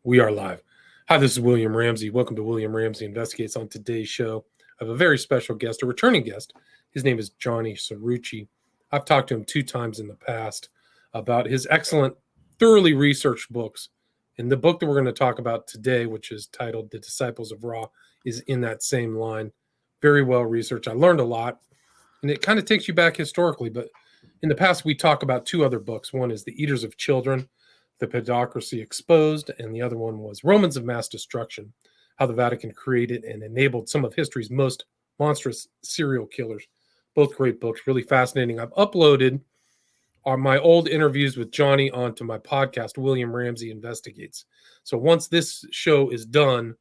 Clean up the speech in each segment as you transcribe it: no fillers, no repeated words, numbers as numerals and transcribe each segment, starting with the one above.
We are live. Hi, this is William Ramsey. Welcome to William Ramsey Investigates. On today's show, I have a very special guest, a returning guest. His name is Johnny Cirucci. I've talked to him 2 times in the past about his excellent, thoroughly researched books. And the book that we're going to talk about today, which is titled The Disciples of Ra, is in that same line. Very well researched. I learned a lot. And it kind of takes you back historically. But in the past, we talk about 2 other books. One is The Eaters of Children, The Pedocracy Exposed, and the other one was Romans of Mass Destruction, how the Vatican created and enabled some of history's most monstrous serial killers. Both great books, really fascinating. I've uploaded my old interviews with Johnny onto my podcast, William Ramsey Investigates. So once this show is done,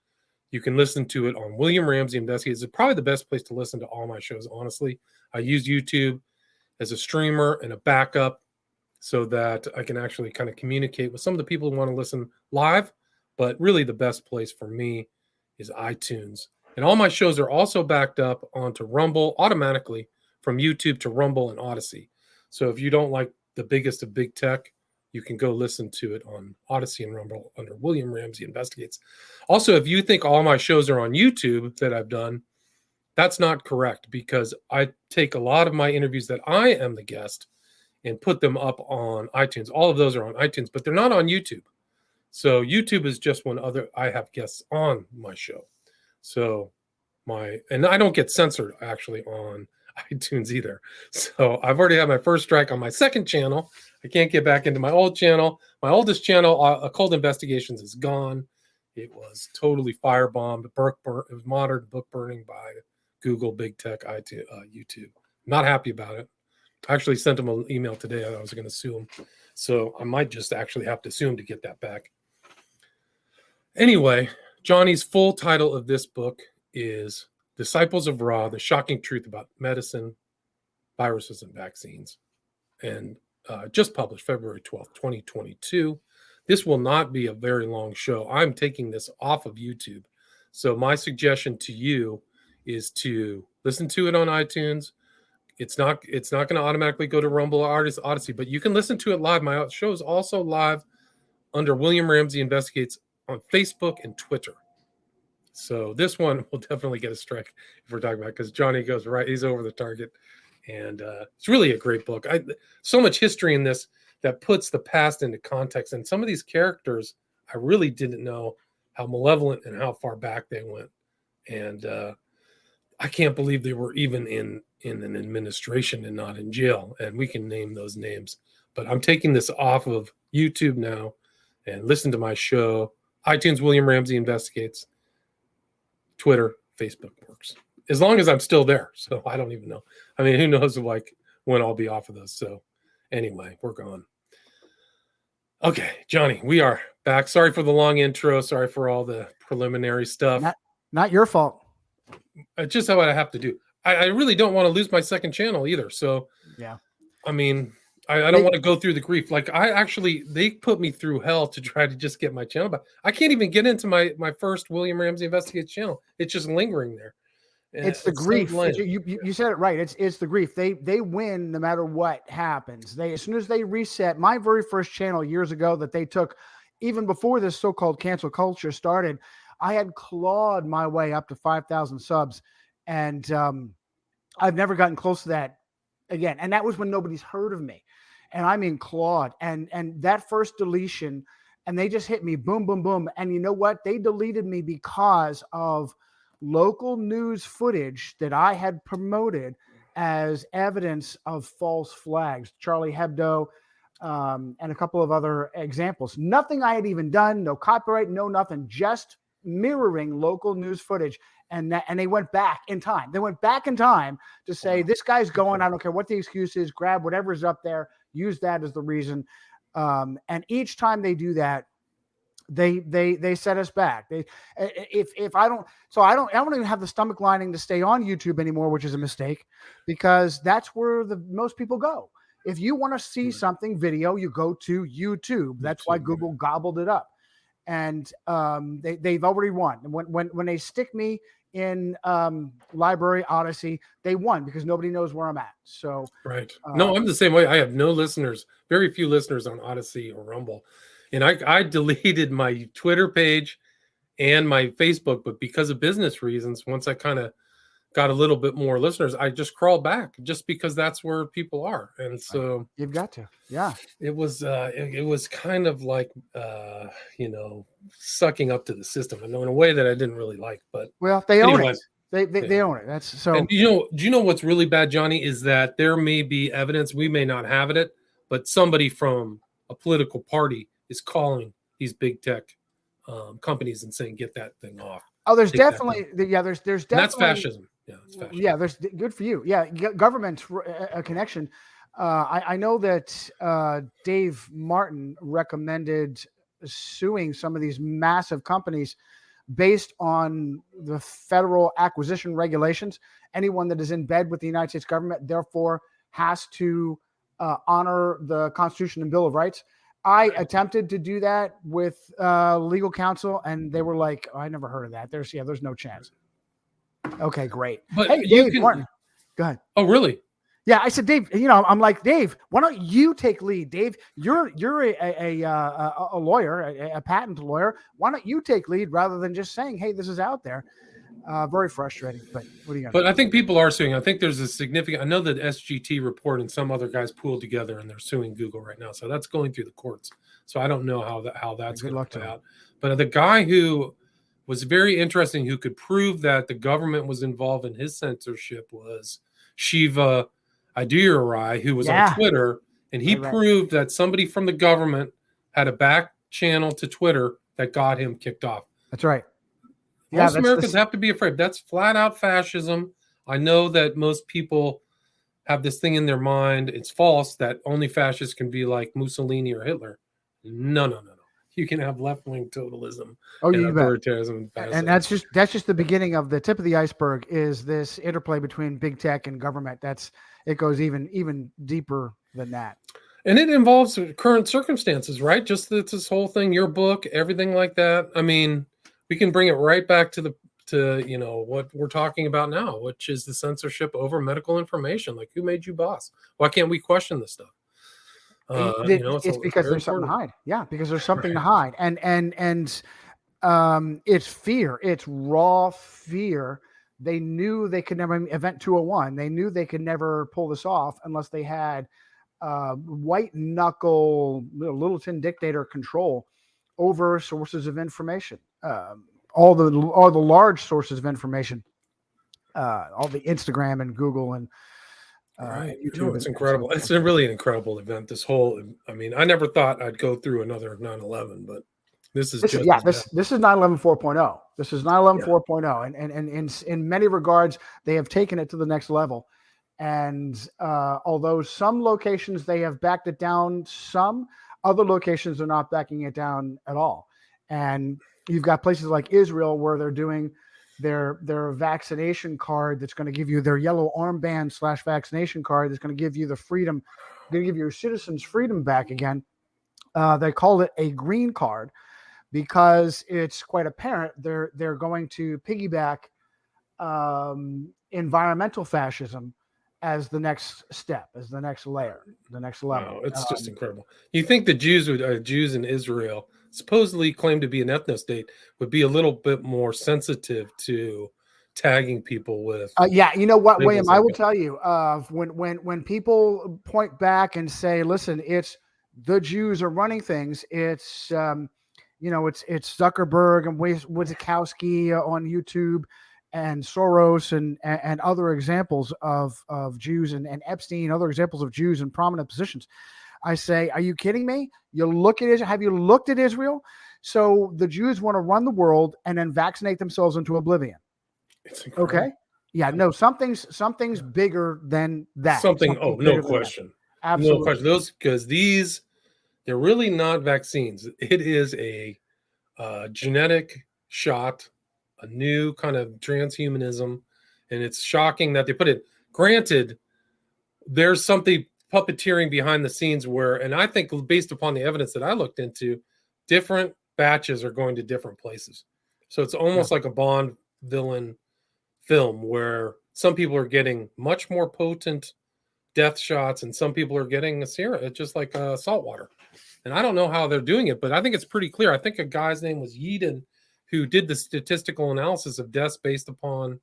you can listen to it on William Ramsey Investigates. It's probably the best place to listen to all my shows, honestly. I use YouTube as a streamer and a backup, so that I can actually kind of communicate with some of the people who want to listen live. But really the best place for me is iTunes. And all my shows are also backed up onto Rumble automatically from YouTube to Rumble and Odyssey. So if you don't like the biggest of big tech, you can go listen to it on Odyssey and Rumble under William Ramsey Investigates. Also, if you think all my shows are on YouTube that I've done, that's not correct, because I take a lot of my interviews that I am the guest and put them up on iTunes. All of those are on iTunes, but they're not on YouTube. So YouTube is just when I have guests on my show. So and I don't get censored actually on iTunes either. So I've already had my first strike on my second channel. I can't get back into my old channel. My oldest channel, Occult Investigations, is gone. It was totally firebombed. It was modern book burning by Google, Big Tech, iTunes, YouTube. Not happy about it. I actually sent him an email today. I was going to sue him. So I might just actually have to sue him to get that back. Anyway, Johnny's full title of this book is Disciples of Ra, The Shocking Truth About Medicine, Viruses, and Vaccines. And just published February 12th, 2022. This will not be a very long show. I'm taking this off of YouTube. So my suggestion to you is to listen to it on iTunes. It's not going to automatically go to Rumble or Odyssey, but you can listen to it live. My show is also live under William Ramsey Investigates on Facebook and Twitter. So this one will definitely get a strike if we're talking about it, because Johnny goes right. He's over the target. And it's really a great book. So much history in this that puts the past into context. And some of these characters, I really didn't know how malevolent and how far back they went. And I can't believe they were even in an administration and not in jail. And we can name those names. But I'm taking this off of YouTube now and listen to my show. iTunes, William Ramsey Investigates. Twitter, Facebook works. As long as I'm still there. So I don't even know. I mean, who knows when I'll be off of those. So anyway, we're gone. Okay, Johnny, we are back. Sorry for the long intro. Sorry for all the preliminary stuff. Not your fault. It's just what I have to do. I really don't want to lose my second channel either. So, yeah. I mean, I don't want to go through the grief. Like they put me through hell to try to just get my channel back. I can't even get into my first William Ramsey Investigates channel. It's just lingering there. It's the grief. You said it right. It's the grief. They win no matter what happens. As soon as they reset, my very first channel years ago that they took, even before this so-called cancel culture started, I had clawed my way up to 5,000 subs, and I've never gotten close to that again. And that was when nobody's heard of me, and I mean clawed. And that first deletion, and they just hit me, boom, boom, boom. And you know what? They deleted me because of local news footage that I had promoted as evidence of false flags, Charlie Hebdo, and a couple of other examples. Nothing I had even done, no copyright, no nothing, just mirroring local news footage. And they went back in time. They went back in time to say, this guy's going, I don't care what the excuse is, grab whatever's up there, use that as the reason. And each time they do that, they set us back. If I don't even have the stomach lining to stay on YouTube anymore, which is a mistake, because that's where most people go. If you want to see something video, you go to YouTube. That's why Google gobbled it up. And they've already won. And when they stick me in Library Odyssey, they won because nobody knows where I'm at. So right. No, I'm the same way. I have no listeners, very few listeners on Odyssey or Rumble. And I deleted my Twitter page and my Facebook, but because of business reasons, once I kind of got a little bit more listeners, I just crawled back just because that's where people are. And so you've got to, yeah. It was kind of like sucking up to the system, in a way that I didn't really like. But well, they own it. They own it. That's so. And do you know what's really bad, Johnny, is that there may be evidence, we may not have it, but somebody from a political party is calling these big tech companies and saying, "Get that thing off." Oh, there's definitely there's definitely that's fascism. Yeah, it's fascism. Yeah, there's good for you. Yeah, government a connection. I know that Dave Martin recommended suing some of these massive companies based on the federal acquisition regulations. Anyone that is in bed with the United States government, therefore, has to honor the Constitution and Bill of Rights. I attempted to do that with legal counsel, and they were like, oh, "I never heard of that." There's no chance. Okay, great. But hey, Dave Martin, go ahead. Oh, really? Yeah, I said, Dave. I'm like, Dave. Why don't you take lead, Dave? You're a lawyer, a patent lawyer. Why don't you take lead rather than just saying, "Hey, this is out there"? Very frustrating. But what are you gonna But I think people are suing. I think there's a significant. I know that SGT report and some other guys pooled together and they're suing Google right now. So that's going through the courts. So I don't know how that's going to play out. But the guy who was very interesting, who could prove that the government was involved in his censorship, was Shiva Ayyadurai, who was on Twitter, and he proved that somebody from the government had a back channel to Twitter that got him kicked off. That's right. Most Americans have to be afraid. That's flat out fascism. I know that most people have this thing in their mind. It's false that only fascists can be like Mussolini or Hitler. No. You can have left-wing totalism, authoritarianism, and that's just the beginning of the tip of the iceberg. Is this interplay between big tech and government? It goes even deeper than that. And it involves current circumstances, right? Just this whole thing, your book, everything like that. I mean, we can bring it right back to what we're talking about now, which is the censorship over medical information. Like, who made you boss? Why can't we question this stuff? It's because there's something to hide. Yeah, because there's something to hide, and it's fear. It's raw fear. They knew they could never Event 201. They knew they could never pull this off unless they had white knuckle little tin dictator control over sources of information. All the large sources of information, all the Instagram and Google and YouTube. It's incredible. It's really an incredible event. This whole, I never thought I'd go through another 9/11, but this is this is 9/11 4.0. This is 9/11 4.0, and in many regards, they have taken it to the next level. And although some locations they have backed it down, some other locations are not backing it down at all. And you've got places like Israel where they're doing their vaccination card that's going to give you their yellow armband / vaccination card that's going to give you the freedom, going to give your citizens freedom back again. They call it a green card because it's quite apparent they're going to piggyback environmental fascism as the next step, as the next layer, the next level. Wow, it's just incredible. You think the Jews in Israel, supposedly claimed to be an ethno state, would be a little bit more sensitive to tagging people with? You know what, William? I will tell you, when people point back and say, "Listen, it's the Jews are running things," it's it's Zuckerberg and Wojciechowski on YouTube, and Soros and other examples of Jews and Epstein, other examples of Jews in prominent positions. I say, are you kidding me? You look at Israel. Have you looked at Israel? So the Jews want to run the world and then vaccinate themselves into oblivion. Okay. Yeah. No, something's bigger than that. No question. Absolutely. No question. Because they're really not vaccines. It is a genetic shot, a new kind of transhumanism, and it's shocking that they put it. Granted, there's something puppeteering behind the scenes and I think based upon the evidence that I looked into, different batches are going to different places. So it's almost like a Bond villain film where some people are getting much more potent death shots, and some people are getting a serum, just like salt water. And I don't know how they're doing it, but I think it's pretty clear. I think a guy's name was Yeadon, who did the statistical analysis of deaths based upon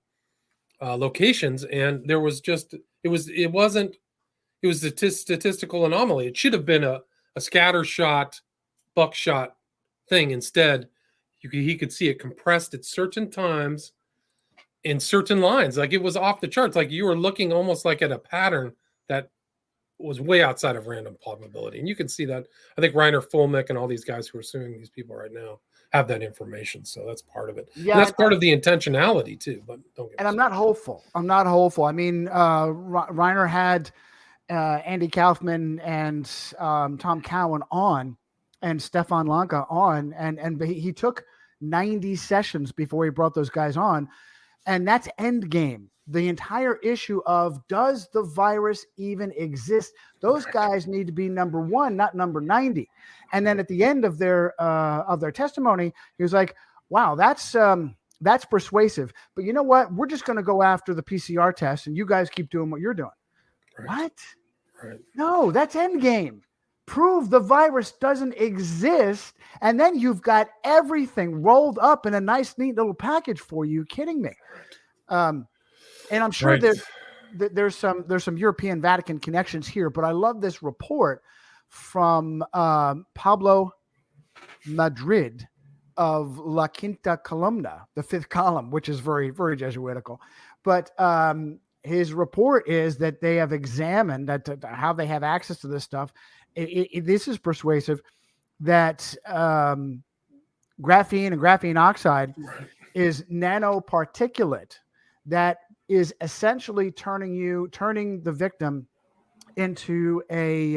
locations, and there was just it was a statistical anomaly. It should have been a scatter shot, buckshot thing. Instead, he could see it compressed at certain times in certain lines. Like it was off the charts. Like you were looking almost like at a pattern that was way outside of random probability. And you can see that. I think Reiner Fulmick and all these guys who are suing these people right now have that information. So that's part of it. Yeah, and that's part of the intentionality too. But don't get I'm not hopeful. I mean, Reiner had Andy Kaufman and Tom Cowan on, and Stefan Lanka on, and he took 90 sessions before he brought those guys on, and that's end game. The entire issue of, does the virus even exist? Those guys need to be number one, not number 90. And then at the end of their testimony, he was like, "Wow, that's persuasive. But you know what? We're just going to go after the PCR test, and you guys keep doing what you're doing." Right. What? Right. No, that's end game. Prove the virus doesn't exist, and then you've got everything rolled up in a nice, neat little package for you. Kidding me? And I'm sure there's some European Vatican connections here, but I love this report from Pablo Madrid of La Quinta Columna, the fifth column, which is very, very Jesuitical. But his report is that they have examined how they have access to this stuff. This is persuasive that graphene and graphene oxide is nanoparticulate that is essentially turning the victim into a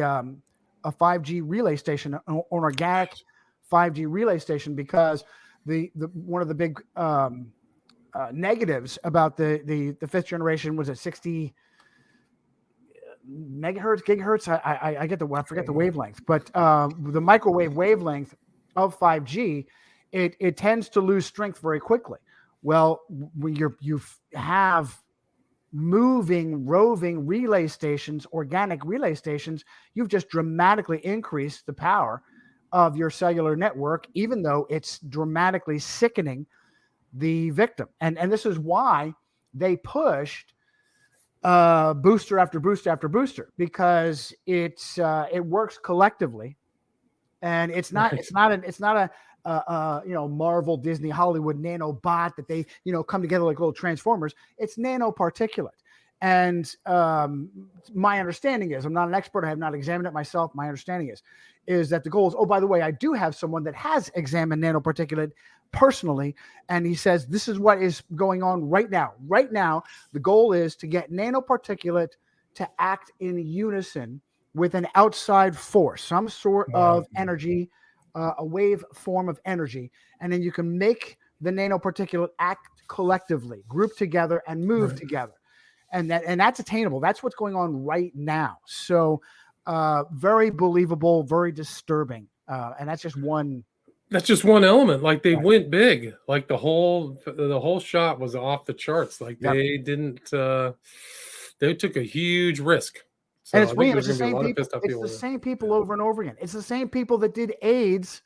5G relay station, an organic 5G relay station, because the one of the big negatives about the fifth generation was at 60 megahertz, gigahertz. I forget the wavelength, but the microwave wavelength of 5G, it tends to lose strength very quickly. Well, when you have moving, roving relay stations, organic relay stations, you've just dramatically increased the power of your cellular network, even though it's dramatically sickening the victim. And this is why they pushed booster after booster after booster, because it works collectively, and it's not a Marvel, Disney, Hollywood nanobot that they come together like little transformers. It's nanoparticulate. And my understanding is, I'm not an expert, I have not examined it myself. My understanding is that the goal is, oh, by the way, I do have someone that has examined nanoparticulate personally, and he says this is what is going on right now. Right now, the goal is to get nanoparticulate to act in unison with an outside force, some sort of energy, a wave form of energy, and then you can make the nanoparticulate act collectively, group together, and move together, and that's attainable. That's what's going on right now. So, very believable, very disturbing, and that's just one. That's just one element. Like they went big. Like the whole shot was off the charts. Like they didn't. They took a huge risk. So and it's weird. It's the same people. It's the same people over and over again. It's the same people that did AIDS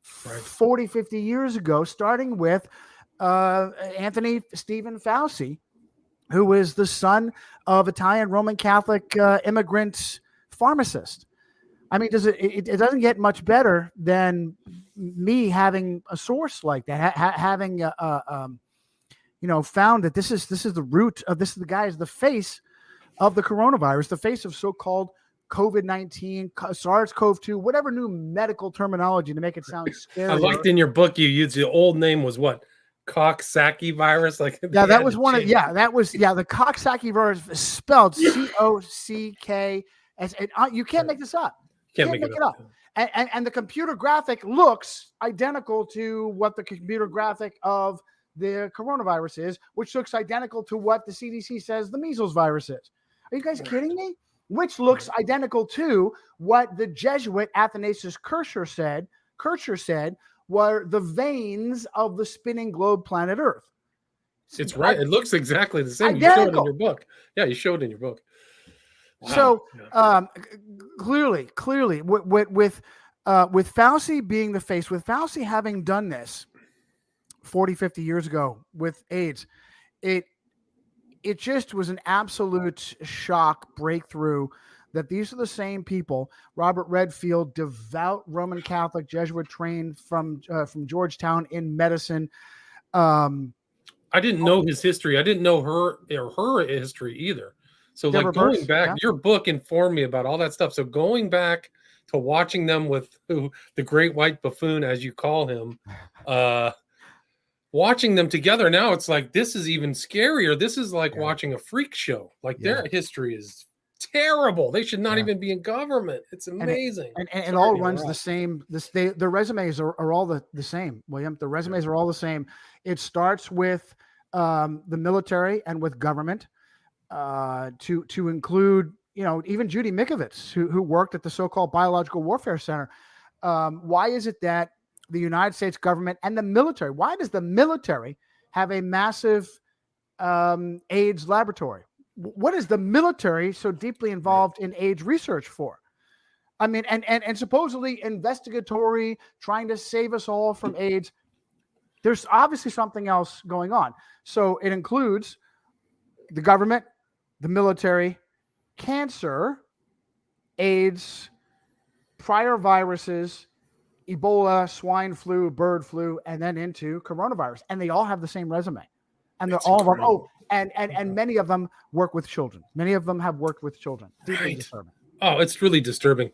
40, 50 years ago, starting with Anthony Stephen Fauci, who is the son of Italian Roman Catholic immigrant pharmacist. I mean, it doesn't get much better than me having a source like that, having found that this is the root of this. The guy is the face of the coronavirus, the face of so-called COVID-19, SARS-CoV-2, whatever new medical terminology to make it sound scary. I liked in your book you used the old name was what? Coxsackie virus? Like that was one of the Coxsackie virus, spelled COCK. You can't make this up. Can't make it up. And the computer graphic looks identical to what the computer graphic of the coronavirus is, which looks identical to what the CDC says the measles virus is. Are you guys kidding me? Which looks identical to what the Jesuit Athanasius Kircher said were the veins of the spinning globe planet Earth. It's right. It looks exactly the same. Identical. You showed it in your book. Yeah, you showed it in your book. Wow. So clearly, with Fauci being the face, with Fauci having done this 40, 50 years ago with AIDS, it just was an absolute shock breakthrough that these are the same people. Robert Redfield, devout Roman Catholic, Jesuit trained from Georgetown in medicine. I didn't know his history. I didn't know her history either. So like going back, your book informed me about all that stuff. So going back to watching them with the great white buffoon, as you call him, watching them together now, it's like, this is even scarier. This is like watching a freak show. Like their history is terrible. They should not even be in government. It's amazing. And it all runs the same. Their resumes are all the same, William. The resumes are all the same. It starts with the military and with government, to include, even Judy Mikovits, who worked at the so-called Biological Warfare Center. Why is it that the United States government and the military, why does the military have a massive AIDS laboratory? What is the military so deeply involved in AIDS research for? I mean, and supposedly investigatory, trying to save us all from AIDS. There's obviously something else going on. So it includes the government, the military, cancer, AIDS, prior viruses, Ebola, swine flu, bird flu, and then into coronavirus. And they all have the same resume. And they're all incredible. And many of them work with children. Many of them have worked with children. Deeply disturbing. Oh, it's really disturbing.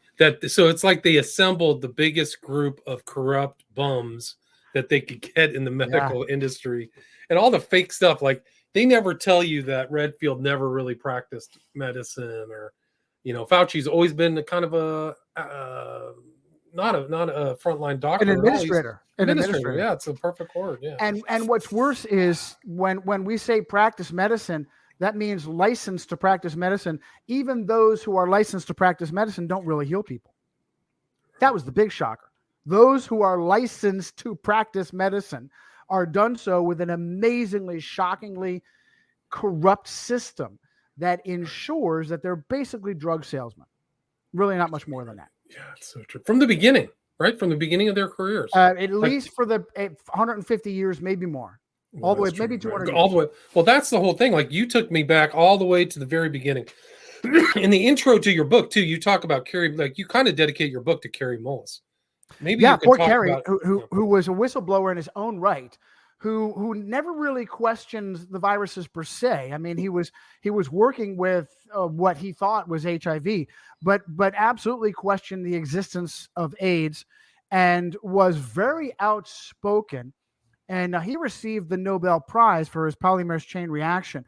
So it's like they assembled the biggest group of corrupt bums that they could get in the medical industry, and all the fake stuff. Like, they never tell you that Redfield never really practiced medicine, or, Fauci's always been kind of a not a frontline doctor, an administrator. Yeah, it's a perfect word. Yeah. And what's worse is when we say practice medicine, that means licensed to practice medicine. Even those who are licensed to practice medicine don't really heal people. That was the big shocker. Those who are licensed to practice medicine are done so with an amazingly, shockingly corrupt system that ensures that they're basically drug salesmen. Really not much more than that. Yeah, it's so true. From the beginning, right? From the beginning of their careers. At least for the 150 years, maybe more. All the way, maybe 200 years. All the way. Well, that's the whole thing. Like, you took me back all the way to the very beginning. In the intro to your book, too, you talk about Carrie, like, you kind of dedicate your book to Carrie Mullis. Maybe poor Carrie, who was a whistleblower in his own right, who never really questioned the viruses per se. I mean, he was working with what he thought was HIV, but absolutely questioned the existence of AIDS, and was very outspoken. And he received the Nobel Prize for his polymerase chain reaction,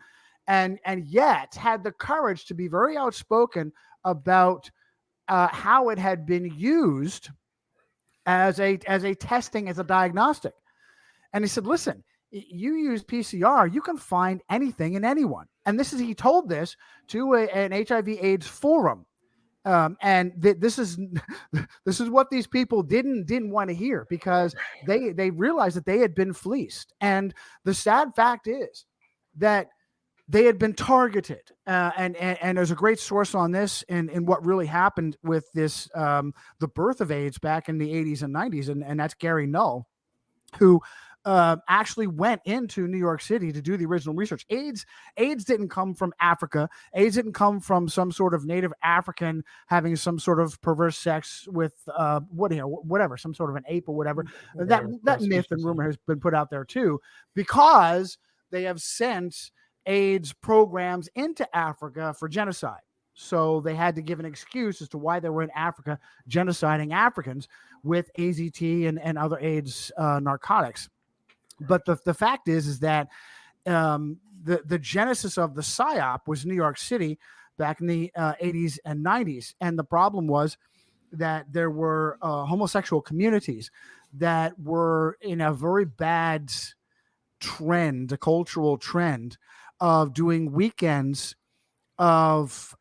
and yet had the courage to be very outspoken about how it had been used as a testing, as a diagnostic. And he said, listen, you use PCR, you can find anything in anyone. And he told this to an HIV/AIDS forum. And this is what these people didn't want to hear, because they realized that they had been fleeced. And the sad fact is that they had been targeted. And there's a great source on this in what really happened with this, the birth of AIDS back in the 80s and 90s. And that's Gary Null, who actually went into New York City to do the original research. AIDS didn't come from Africa. AIDS didn't come from some sort of native African having some sort of perverse sex with whatever, some sort of an ape or whatever. That myth and rumor has been put out there too, because they have sent AIDS programs into Africa for genocide. So they had to give an excuse as to why they were in Africa genociding Africans with AZT and other AIDS narcotics. But the fact is that the genesis of the PSYOP was New York City back in the 80s and 90s. And the problem was that there were homosexual communities that were in a very bad trend, a cultural trend of doing weekends of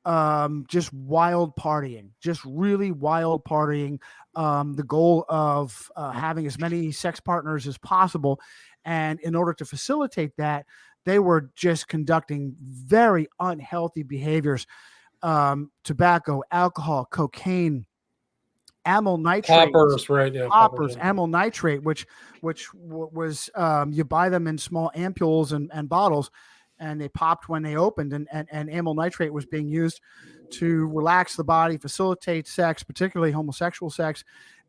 just wild partying, just really wild partying. The goal of having as many sex partners as possible. And in order to facilitate that, they were just conducting very unhealthy behaviors. tobacco, alcohol, cocaine, amyl nitrate, poppers, right? Yeah, poppers, amyl nitrate, which was you buy them in small ampules and bottles, and they popped when they opened, and amyl nitrate was being used to relax the body, facilitate sex, particularly homosexual sex,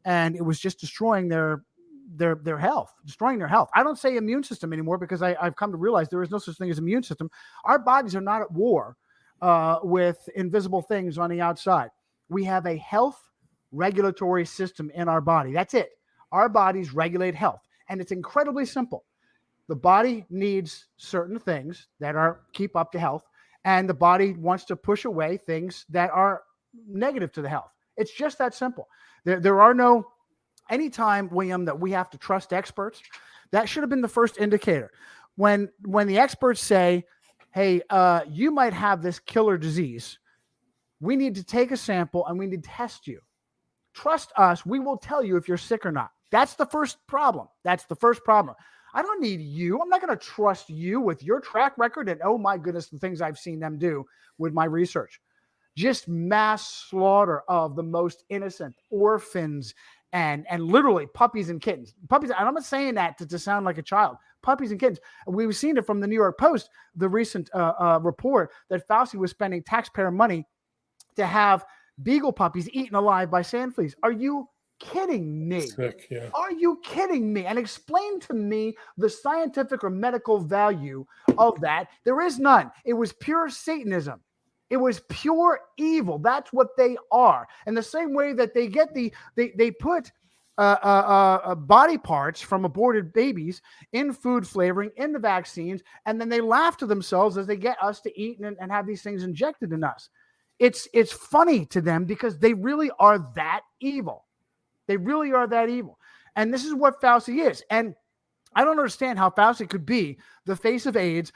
and it was just destroying their health, destroying their health. I don't say immune system anymore because I've come to realize there is no such thing as immune system. Our bodies are not at war with invisible things on the outside. We have a health regulatory system in our body. That's it. Our bodies regulate health, and it's incredibly simple. The body needs certain things that keep up to health, and the body wants to push away things that are negative to the health. It's just that simple. There are no, anytime, William, that we have to trust experts, that should have been the first indicator. When the experts say, hey, you might have this killer disease, we need to take a sample and we need to test you. Trust us, we will tell you if you're sick or not. That's the first problem. I don't need you. I'm not going to trust you with your track record and, oh my goodness, the things I've seen them do with my research. Just mass slaughter of the most innocent orphans and literally puppies and kittens. Puppies, and I'm not saying that to sound like a child. Puppies and kittens. We've seen it from the New York Post, the recent report that Fauci was spending taxpayer money to have beagle puppies eaten alive by sand fleas. Are you kidding me? Sick, yeah. Are you kidding me? And explain to me the scientific or medical value of that. There is none. It was pure Satanism. It was pure evil. That's what they are. And the same way that they get they put body parts from aborted babies in food flavoring, in the vaccines, and then they laugh to themselves as they get us to eat and have these things injected in us. It's funny to them because they really are that evil. They really are that evil. And this is what Fauci is. And I don't understand how Fauci could be the face of AIDS,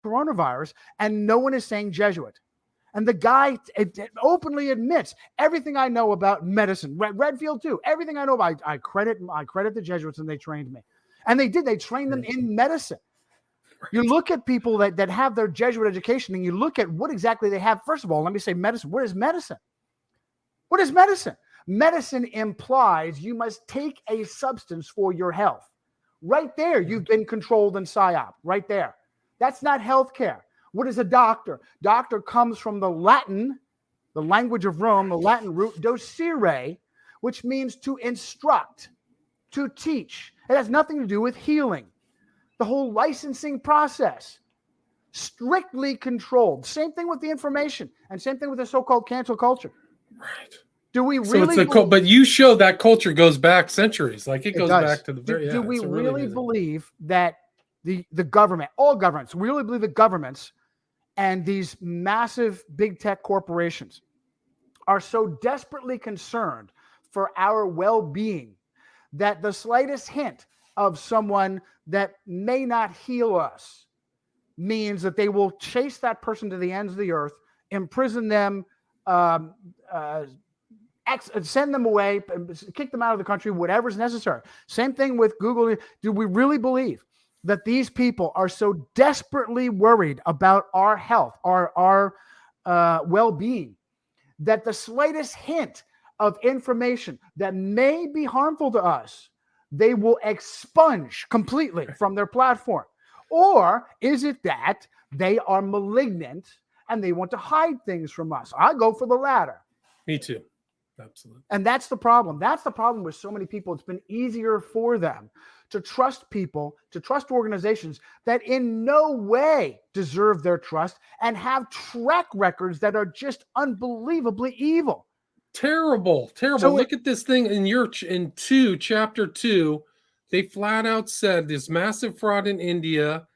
coronavirus, and no one is saying Jesuit. And the guy openly admits everything I know about medicine. Redfield too. Everything I know about, I credit the Jesuits, and they trained me. And they did. They trained them in medicine. You look at people that have their Jesuit education, and you look at what exactly they have. First of all, let me say medicine. What is medicine? What is medicine? Medicine implies you must take a substance for your health. Right there, you've been controlled in PSYOP. Right there. That's not healthcare. What is a doctor? Doctor comes from the Latin, the language of Rome, the Latin root docere, which means to instruct, to teach. It has nothing to do with healing. The whole licensing process, strictly controlled. Same thing with the information, and same thing with the so-called cancel culture. Right. Do we really? But you show that culture goes back centuries. Like it goes back to the very. Do we really believe that the government, all governments, we really believe that governments and these massive big tech corporations are so desperately concerned for our well-being that the slightest hint of someone that may not heal us means that they will chase that person to the ends of the earth, imprison them, send them away, kick them out of the country, whatever's necessary. Same thing with Google. Do we really believe that these people are so desperately worried about our health, our well-being, that the slightest hint of information that may be harmful to us, they will expunge completely from their platform? Or is it that they are malignant and they want to hide things from us? I go for the latter. Me too. Absolutely. And that's the problem. That's the problem with so many people. It's been easier for them to trust people, to trust organizations that in no way deserve their trust and have track records that are just unbelievably evil. Terrible. So look at this thing in chapter 2. They flat out said this massive fraud in India,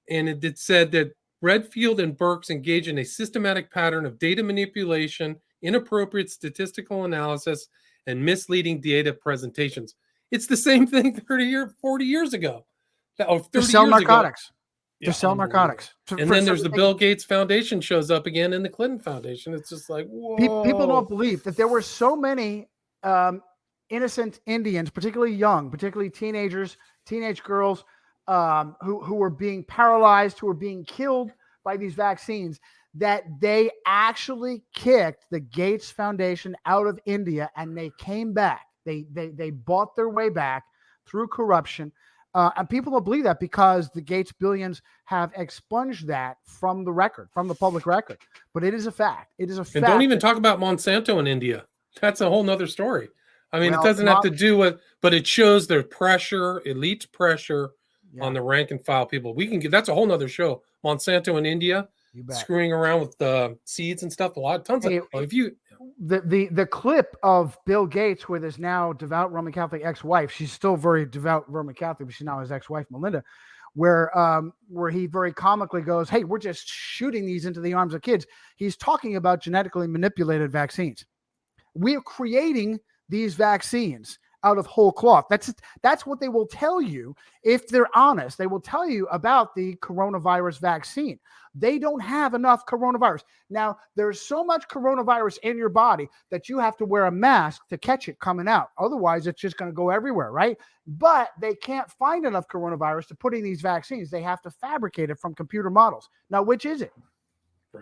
and it said that Redfield and Birx engage in a systematic pattern of data manipulation, inappropriate statistical analysis, and misleading data presentations. It's the same thing 40 years ago. To sell narcotics. To sell narcotics. And then there's the Bill Gates Foundation shows up again, and the Clinton Foundation. It's just like, whoa. People don't believe that there were so many innocent Indians, particularly young, particularly teenagers, teenage girls, who were being paralyzed, who were being killed by these vaccines, that they actually kicked the Gates Foundation out of India, and they came back. They bought their way back through corruption. And people don't believe that because the Gates billions have expunged that from the record, from the public record. But it is a fact. It is a fact. And don't even talk about Monsanto in India. That's a whole nother story. I mean, it doesn't have to do with, but it shows their pressure, elite pressure on the rank and file people. We can get, that's a whole nother show. Monsanto in India, screwing around with the seeds and stuff. The clip of Bill Gates with his now devout Roman Catholic ex-wife, she's still very devout Roman Catholic, but she's now his ex-wife, Melinda, where he very comically goes, hey, we're just shooting these into the arms of kids. He's talking about genetically manipulated vaccines. We are creating these vaccines out of whole cloth. That's what they will tell you if they're honest. They will tell you about the coronavirus vaccine. They don't have enough coronavirus. Now, there's so much coronavirus in your body that you have to wear a mask to catch it coming out. Otherwise, it's just going to go everywhere, right? But they can't find enough coronavirus to put in these vaccines. They have to fabricate it from computer models. Now, which is it?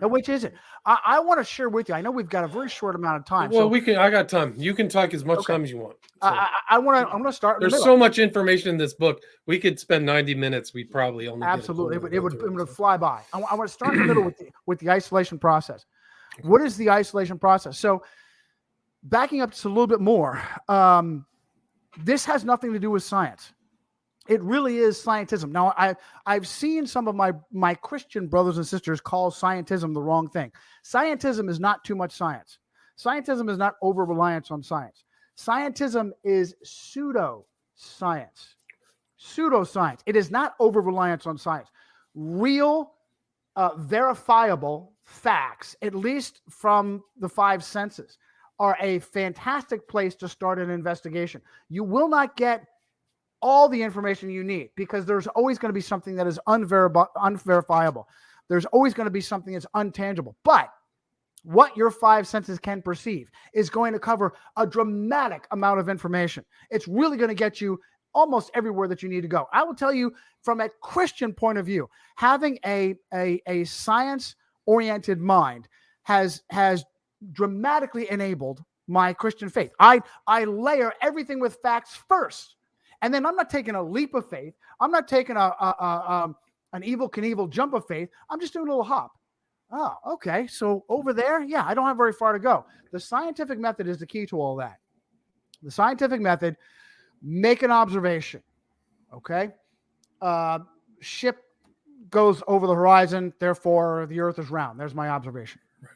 Now, which is it? I want to share with you. I know we've got a very short amount of time. Well, I got time. You can talk as much time as you want. So. I'm going to start. There's so much information in this book. We could spend 90 minutes. We'd probably only absolutely. It would fly by. I want to start in the middle with the isolation process. What is the isolation process? So, backing up just a little bit more, this has nothing to do with science. It really is scientism. Now, I've seen some of my Christian brothers and sisters call scientism the wrong thing. Scientism is not too much science. Scientism is not over-reliance on science. Scientism is pseudo-science. Pseudoscience. It is not over-reliance on science. Real, verifiable facts, at least from the five senses, are a fantastic place to start an investigation. You will not get all the information you need because there's always going to be something that is unverifiable. There's always going to be something that's untangible. But what your five senses can perceive is going to cover a dramatic amount of information. It's really going to get you almost everywhere that you need to go. I will tell you from a Christian point of view, having a science-oriented mind has dramatically enabled my Christian faith. I layer everything with facts first. And then I'm not taking a leap of faith. I'm not taking an Evel Knievel jump of faith. I'm just doing a little hop. Oh, okay. So over there, yeah, I don't have very far to go. The scientific method is the key to all that. The scientific method, make an observation. Okay. Ship goes over the horizon, therefore the earth is round. There's my observation. Right.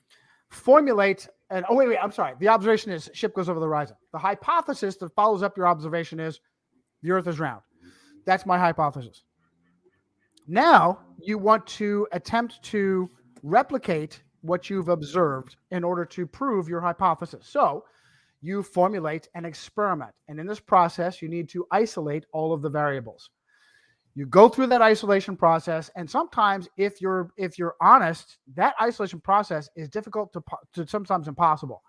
Formulate and I'm sorry. The observation is ship goes over the horizon. The hypothesis that follows up your observation is the earth is round. That's my hypothesis. Now you want to attempt to replicate what you've observed in order to prove your hypothesis. So you formulate an experiment. And in this process, you need to isolate all of the variables. You go through that isolation process. And sometimes if you're honest, that isolation process is difficult to sometimes impossible.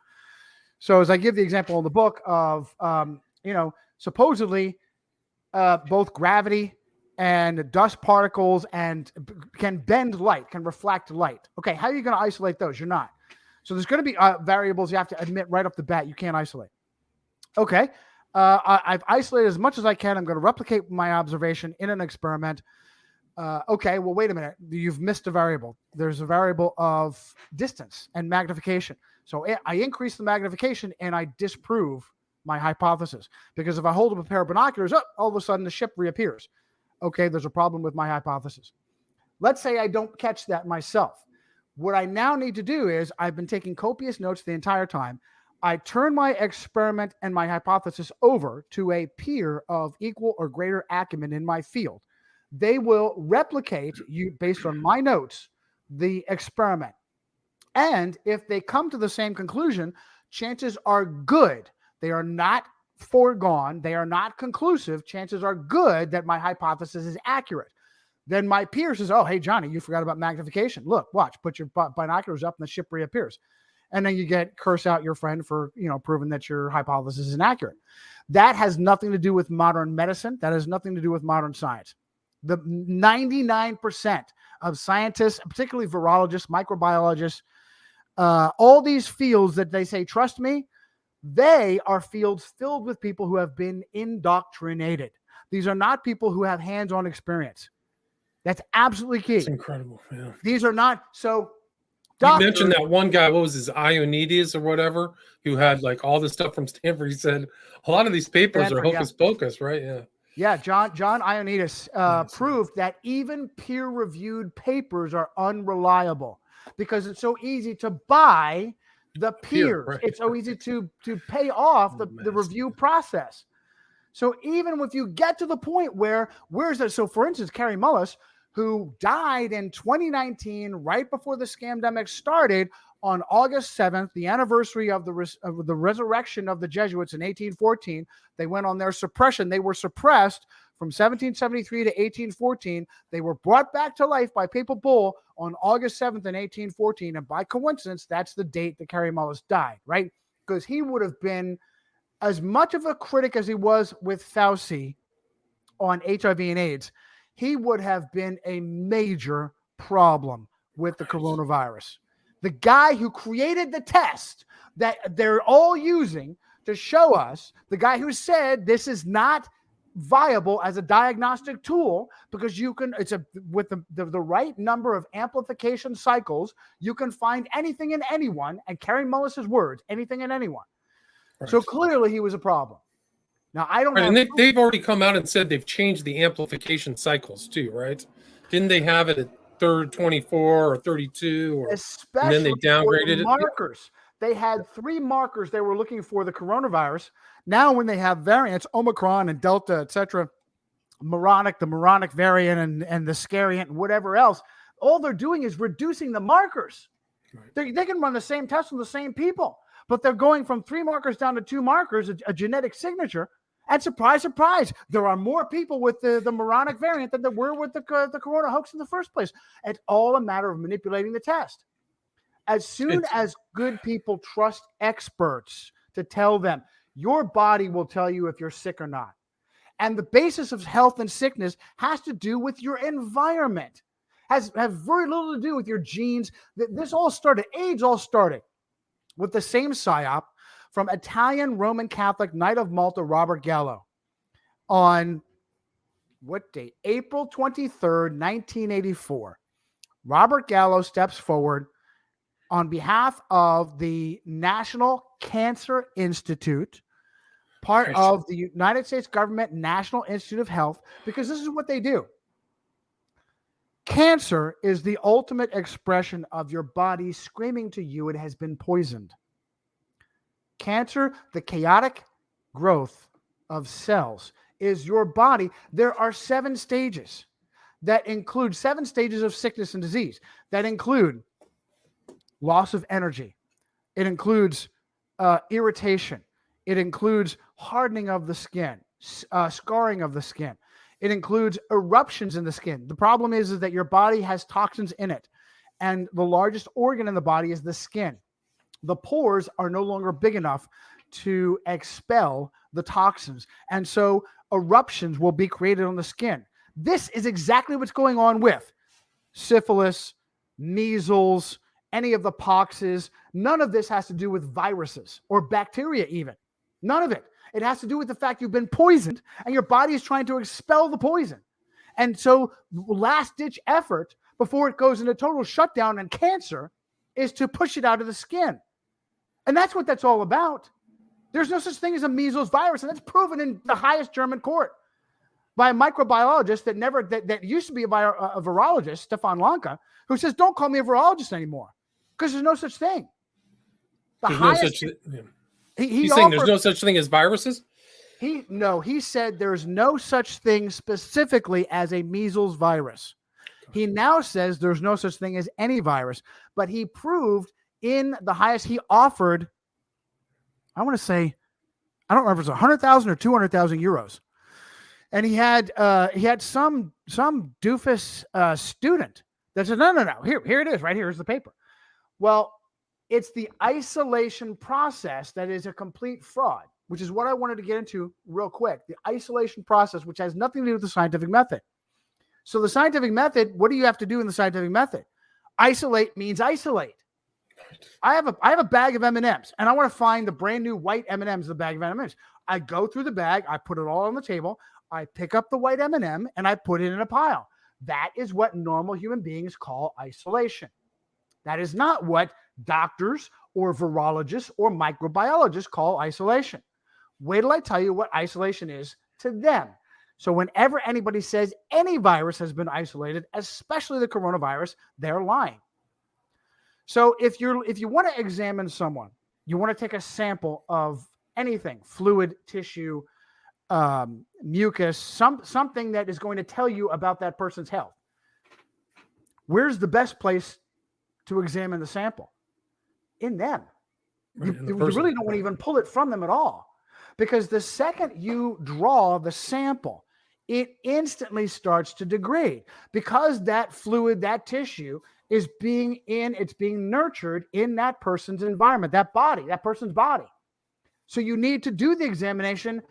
So as I give the example in the book of, supposedly, both gravity and dust particles and can bend light, can reflect light. Okay, how are you going to isolate those? You're not. So there's going to be variables you have to admit right off the bat you can't isolate. Okay, I've isolated as much as I can. I'm going to replicate my observation in an experiment. Okay, well, wait a minute. You've missed a variable. There's a variable of distance and magnification. So I increase the magnification and I disprove my hypothesis. Because if I hold up a pair of binoculars, all of a sudden the ship reappears. Okay, there's a problem with my hypothesis. Let's say I don't catch that myself. What I now need to do is, I've been taking copious notes the entire time. I turn my experiment and my hypothesis over to a peer of equal or greater acumen in my field. They will replicate, based on my notes, the experiment. And if they come to the same conclusion, chances are good. They are not foregone. They are not conclusive. Chances are good that my hypothesis is accurate. Then my peer says, oh, hey, Johnny, you forgot about magnification. Look, watch, put your binoculars up and the ship reappears. And then you curse out your friend for, proving that your hypothesis is inaccurate. That has nothing to do with modern medicine. That has nothing to do with modern science. The 99% of scientists, particularly virologists, microbiologists, all these fields that they say, trust me, they are fields filled with people who have been indoctrinated. These are not people who have hands-on experience. That's absolutely key. It's incredible. Yeah. These are not so. You mentioned that one guy, what was his Ionides or whatever, who had like all this stuff from Stanford. He said a lot of these papers are hocus pocus, right? Yeah. Yeah, Johnn Ionides proved that even peer-reviewed papers are unreliable because it's so easy to buy the peers. Right. It's so easy to pay off the review process. So even if you get to the point where's that? So for instance, Kary Mullis, who died in 2019, right before the scamdemic started, on August 7th, the anniversary of the resurrection of the Jesuits in 1814, they went on their suppression. They were suppressed from 1773 to 1814. They were brought back to life by papal bull on August 7th in 1814. And by coincidence, that's the date that Kary Mullis died, right? Because he would have been as much of a critic as he was with Fauci on HIV and AIDS. He would have been a major problem with the coronavirus. The guy who created the test that they're all using to show us, the guy who said this is not viable as a diagnostic tool because with the right number of amplification cycles, you can find anything in anyone, and Kary Mullis's words, anything in anyone. Right. So clearly he was a problem. Now, I don't know. And they've already come out and said they've changed the amplification cycles too, right? Didn't they have it at 24 or 32? Especially and then they downgraded the markers. They had 3 markers they were looking for the coronavirus. Now, when they have variants, Omicron and Delta, etc., the moronic variant and the scariant and whatever else, all they're doing is reducing the markers. Right. They can run the same test on the same people, but they're going from 3 markers down to 2 markers, a genetic signature. And surprise, surprise, there are more people with the moronic variant than there were with the corona hoax in the first place. It's all a matter of manipulating the test. As soon as good people trust experts to tell them, your body will tell you if you're sick or not. And the basis of health and sickness has to do with your environment. Have very little to do with your genes. AIDS all started with the same psyop from Italian Roman Catholic Knight of Malta Robert Gallo on what date? April 23rd, 1984. Robert Gallo steps forward on behalf of the National Cancer Institute, part of the United States government National Institute of Health, because this is what they do. Cancer is the ultimate expression of your body screaming to you it has been poisoned. Cancer, the chaotic growth of cells, is your body. There are 7 stages that include 7 stages of sickness and disease that include loss of energy. It includes irritation. It includes hardening of the skin, scarring of the skin. It includes eruptions in the skin. The problem is that your body has toxins in it, and the largest organ in the body is the skin. The pores are no longer big enough to expel the toxins. And so eruptions will be created on the skin. This is exactly what's going on with syphilis, measles, any of the poxes. None of this has to do with viruses or bacteria even. None of it. It has to do with the fact you've been poisoned and your body is trying to expel the poison. And so last-ditch effort before it goes into total shutdown and cancer is to push it out of the skin. And that's what that's all about. There's no such thing as a measles virus, and that's proven in the highest German court by a microbiologist that used to be a virologist, Stefan Lanka, who says, don't call me a virologist anymore because there's no such thing. He's saying there's no such thing as viruses? He said there's no such thing specifically as a measles virus. He now says there's no such thing as any virus, but he proved in the highest he offered, I want to say, I don't remember if it's 100,000 or 200,000 euros. And he had some doofus student that said, no, here it is, right here is the paper. Well, it's the isolation process that is a complete fraud, which is what I wanted to get into real quick. The isolation process, which has nothing to do with the scientific method. So the scientific method, what do you have to do in the scientific method? Isolate means isolate. I have a bag of M&Ms, and I want to find the brand new white M&Ms in the bag of M&Ms. I go through the bag, I put it all on the table, I pick up the white M&M, and I put it in a pile. That is what normal human beings call isolation. That is not what doctors or virologists or microbiologists call isolation. Wait till I tell you what isolation is to them. So whenever anybody says any virus has been isolated, especially the coronavirus, they're lying. So if you want to examine someone, you want to take a sample of anything, fluid, tissue, mucus, something that is going to tell you about that person's health. Where's the best place to examine the sample? In them. You really don't want to even pull it from them at all. Because the second you draw the sample, it instantly starts to degrade. Because that fluid, that tissue is being nurtured in that person's environment, that person's body. So you need to do the examination,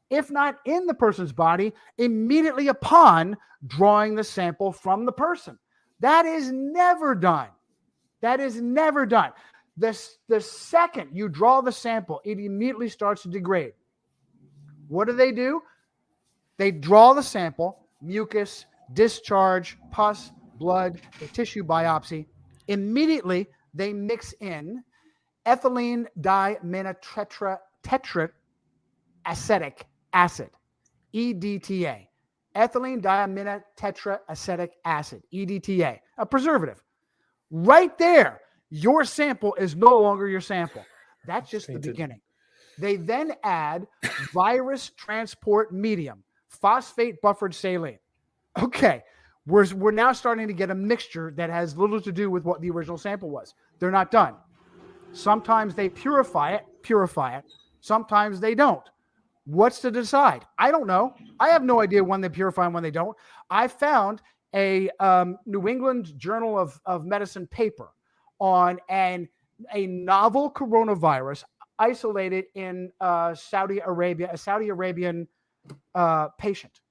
if not in the person's body, immediately upon drawing the sample from the person. That is never done. The second you draw the sample, it immediately starts to degrade. What do? They draw the sample, mucus, discharge, pus, blood, a tissue biopsy. Immediately, they mix in ethylene diminotetraacetic acid, EDTA. Ethylene diminotetraacetic acid, EDTA, a preservative. Right there, your sample is no longer your sample. That's just the beginning. They then add virus transport medium, phosphate buffered saline. Okay, we're now starting to get a mixture that has little to do with what the original sample was. They're not done. Sometimes they purify it. Sometimes they don't. What's to decide? I don't know. I have no idea when they purify and when they don't. I found a New England Journal of Medicine paper on a novel coronavirus isolated in Saudi Arabia, a Saudi Arabian patient.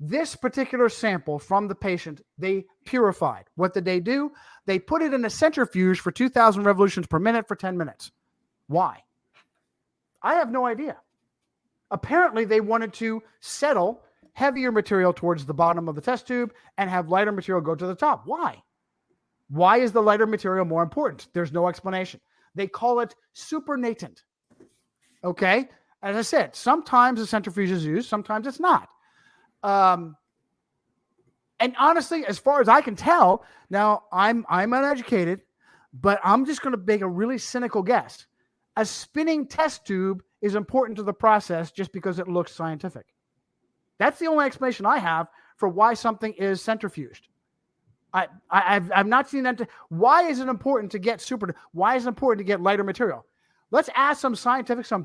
This particular sample from the patient, they purified. What did they do? They put it in a centrifuge for 2,000 revolutions per minute for 10 minutes. Why? I have no idea. Apparently, they wanted to settle heavier material towards the bottom of the test tube and have lighter material go to the top. Why? Why is the lighter material more important? There's no explanation. They call it supernatant. Okay? As I said, sometimes a centrifuge is used, sometimes it's not. And honestly, as far as I can tell, now I'm uneducated, but I'm just going to make a really cynical guess. A spinning test tube is important to the process just because it looks scientific. That's the only explanation I have for why something is centrifuged. I've not seen that. Why is it important to get why is it important to get lighter material? Let's ask some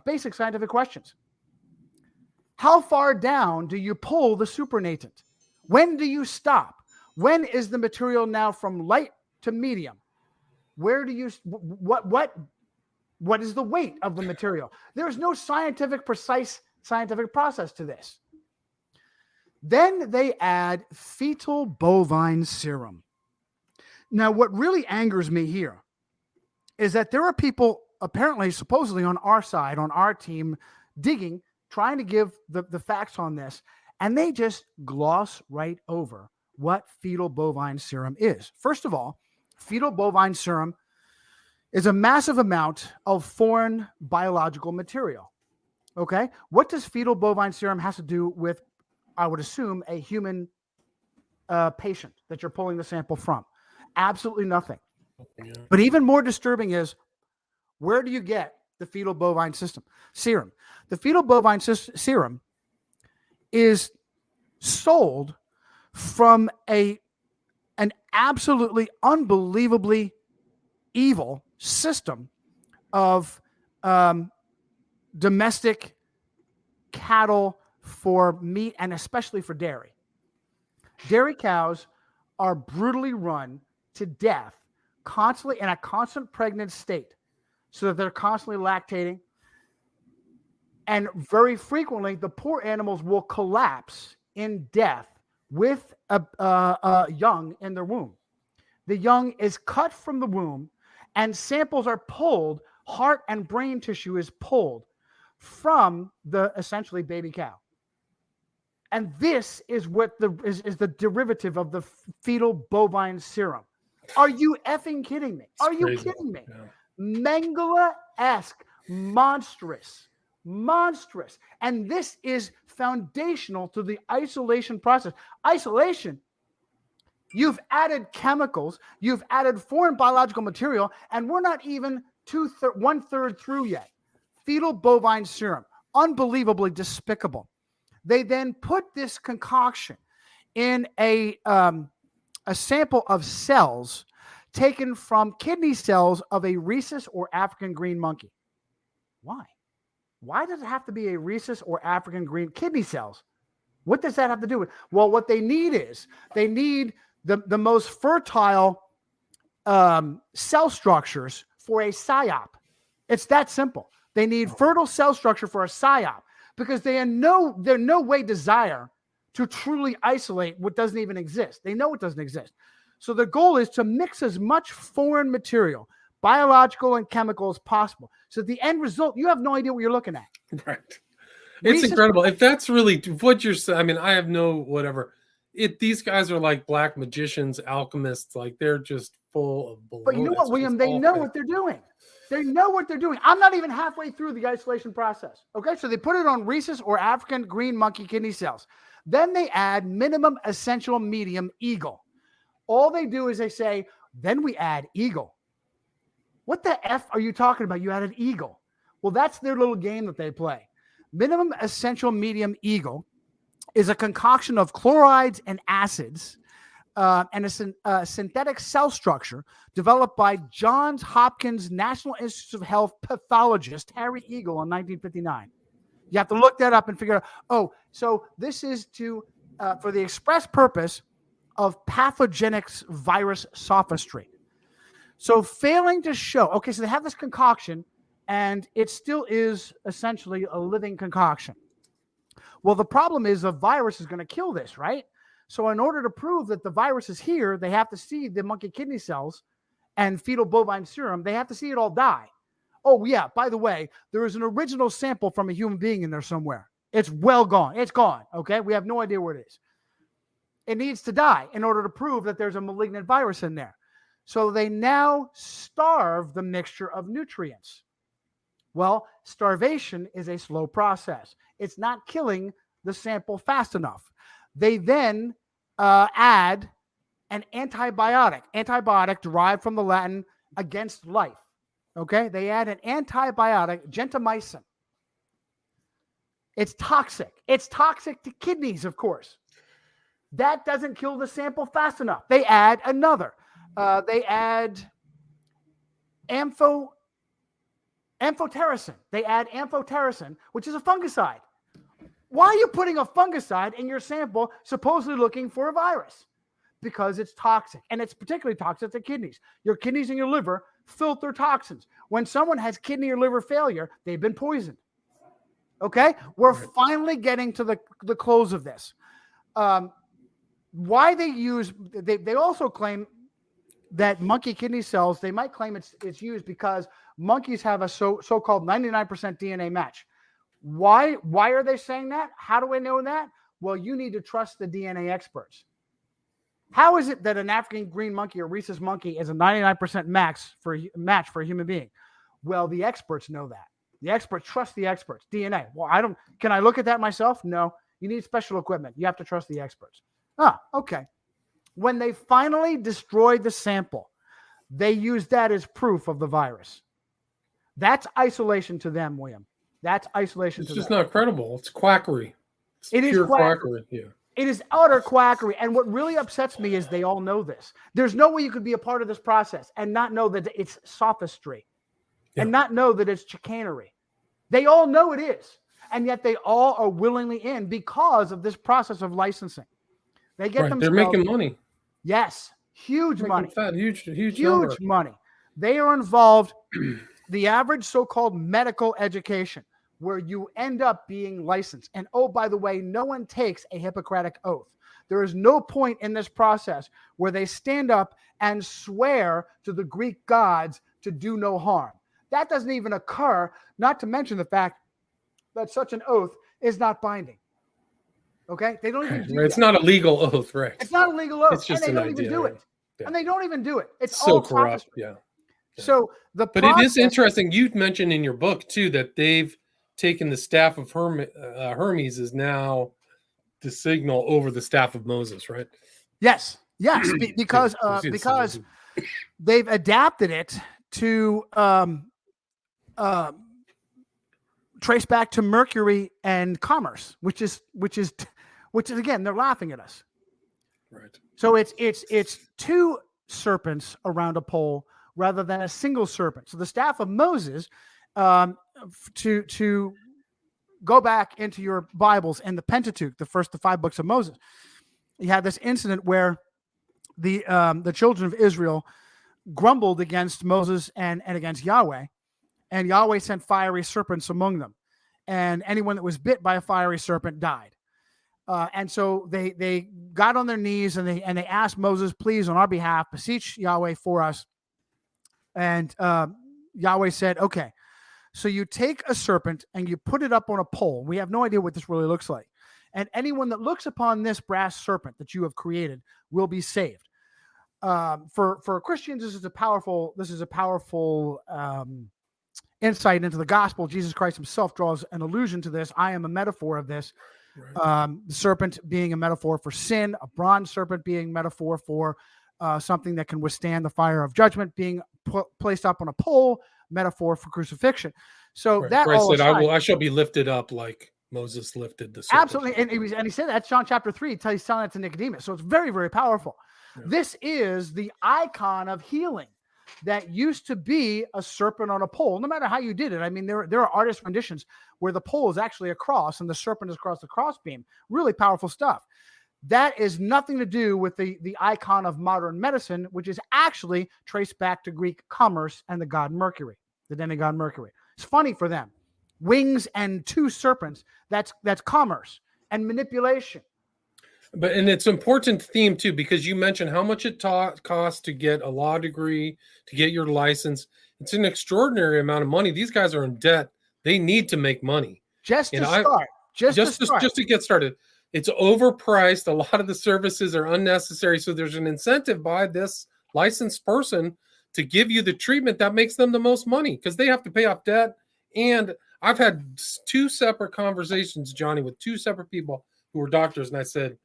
basic scientific questions. How far down do you pull the supernatant? When do you stop? When is the material now from light to medium? Where do you, what is the weight of the material? There's no precise scientific process to this. Then they add fetal bovine serum. Now, what really angers me here is that there are people apparently, supposedly on our side, on our team, digging, trying to give the facts on this, and they just gloss right over what fetal bovine serum is. First of all, fetal bovine serum is a massive amount of foreign biological material. Okay? What does fetal bovine serum have to do with, I would assume, a human patient that you're pulling the sample from? Absolutely nothing. Yeah. But even more disturbing is, where do you get the fetal bovine serum? The fetal bovine serum is sold from an absolutely unbelievably evil system of domestic cattle for meat and especially for dairy. Dairy cows are brutally run to death, constantly in a constant pregnant state, so that they're constantly lactating. And very frequently, the poor animals will collapse in death with a young in their womb. The young is cut from the womb and samples are pulled, heart and brain tissue is pulled from the essentially baby cow. And this is what is the derivative of the fetal bovine serum. Are you effing kidding me? Are you kidding me? Yeah. Mengele-esque, monstrous. And this is foundational to the isolation process. Isolation, you've added chemicals, you've added foreign biological material, and we're not even 1/3 through yet. Fetal bovine serum, unbelievably despicable. They then put this concoction in a sample of cells taken from kidney cells of a rhesus or African green monkey. Why? Why does it have to be a rhesus or African green kidney cells? What does that have to do with? Well, what they need is they need the most fertile cell structures for a psyop. It's that simple. They need fertile cell structure for a psyop because they're no way desire to truly isolate what doesn't even exist. They know it doesn't exist. So the goal is to mix as much foreign material, biological and chemical, as possible. So the end result, you have no idea what you're looking at. Right. It's incredible. If that's really what you're saying, I mean, I have no whatever. These guys are like black magicians, alchemists. Like they're just full of baloney. But you know what, William? They know what they're doing. They know what they're doing. I'm not even halfway through the isolation process. Okay, so they put it on rhesus or African green monkey kidney cells. Then they add minimum essential medium eagle. All they do is they say, then we add eagle. What the F are you talking about? You added eagle. Well, that's their little game that they play. Minimum essential medium eagle is a concoction of chlorides and acids and a synthetic cell structure developed by Johns Hopkins National Institute of Health pathologist Harry Eagle in 1959. You have to look that up and figure out, so this is for the express purpose of pathogenic virus sophistry. So failing to show, so they have this concoction and it still is essentially a living concoction. Well, the problem is the virus is going to kill this, right? So in order to prove that the virus is here, they have to see the monkey kidney cells and fetal bovine serum. They have to see it all die. Oh, yeah, by the way, there is an original sample from a human being in there somewhere. It's well gone. It's gone, okay? We have no idea where it is. It needs to die in order to prove that there's a malignant virus in there. So they now starve the mixture of nutrients. Well, starvation is a slow process. It's not killing the sample fast enough. They then add an antibiotic derived from the Latin against life. Okay, they add an antibiotic, gentamicin. It's toxic. It's toxic to kidneys, of course. That doesn't kill the sample fast enough. They add another. They add amphotericin. They add amphotericin, which is a fungicide. Why are you putting a fungicide in your sample supposedly looking for a virus? Because it's toxic, and it's particularly toxic to kidneys. Your kidneys and your liver filter toxins. When someone has kidney or liver failure, they've been poisoned. Okay? We're finally getting to the close of this. Why they also claim that monkey kidney cells, they might claim it's used because monkeys have a so-called 99% DNA match. Why are they saying that? How do I know that? Well, you need to trust the DNA experts. How is it that an African green monkey or rhesus monkey is a 99% match for a human being? Well, the experts know that. The experts trust the experts. DNA. Well, can I look at that myself? No. You need special equipment. You have to trust the experts. Okay. When they finally destroyed the sample, they used that as proof of the virus. That's isolation to them, William. That's isolation to them. It's just not credible. It's quackery. It is quackery. Yeah. It is utter quackery. And what really upsets me is they all know this. There's no way you could be a part of this process and not know that it's sophistry and not know that it's chicanery. They all know it is. And yet they all are willingly in because of this process of licensing. They get themselves. They're making money. Yes. Huge money. Huge money. They are involved. The average so-called medical education where you end up being licensed. And by the way, no one takes a Hippocratic oath. There is no point in this process where they stand up and swear to the Greek gods to do no harm. That doesn't even occur, not to mention the fact that such an oath is not binding. Okay? They don't even do It's not a legal oath, right? It's not a legal oath. It's just and they don't idea, even do it. Yeah. And they don't even do it. It's so all corrupt. sophistry. Yeah. So but it is interesting. You mentioned in your book too that they've taken the staff of Hermes is now the signal over the staff of Moses, right? Yes, because they've adapted it to trace back to Mercury and commerce, which is again, they're laughing at us. Right. So it's two serpents around a pole rather than a single serpent. So the staff of Moses, to go back into your Bibles and the Pentateuch, the 5 books of Moses, you had this incident where the children of Israel grumbled against Moses and against Yahweh, and Yahweh sent fiery serpents among them, and anyone that was bit by a fiery serpent died. And so they got on their knees and they asked Moses, please, on our behalf, beseech Yahweh for us. And Yahweh said, okay, so you take a serpent and you put it up on a pole. We have no idea what this really looks like. And anyone that looks upon this brass serpent that you have created will be saved. For Christians, this is a powerful insight into the gospel. Jesus Christ himself draws an allusion to this. I am a metaphor of this. Right. The serpent being a metaphor for sin, a bronze serpent being metaphor for something that can withstand the fire of judgment, being placed up on a pole, metaphor for crucifixion. So right. that Christ all said, aside, I shall be lifted up like Moses lifted the serpent. Absolutely. And he said that's John chapter 3. He's telling that to Nicodemus. So it's very, very powerful. Yeah. This is the icon of healing that used to be a serpent on a pole, no matter how you did it. I mean, there are artist renditions where the pole is actually a cross and the serpent is across the crossbeam. Really powerful stuff. That is nothing to do with the icon of modern medicine, which is actually traced back to Greek commerce and the god Mercury, the demigod Mercury. It's funny for them. Wings and 2 serpents, that's commerce and manipulation. And it's an important theme too, because you mentioned how much it costs to get a law degree, to get your license. It's an extraordinary amount of money. These guys are in debt. They need to make money. Just to get started. It's overpriced. A lot of the services are unnecessary. So there's an incentive by this licensed person to give you the treatment that makes them the most money because they have to pay off debt. And I've had 2 separate conversations, Johnny, with 2 separate people who were doctors. And I said,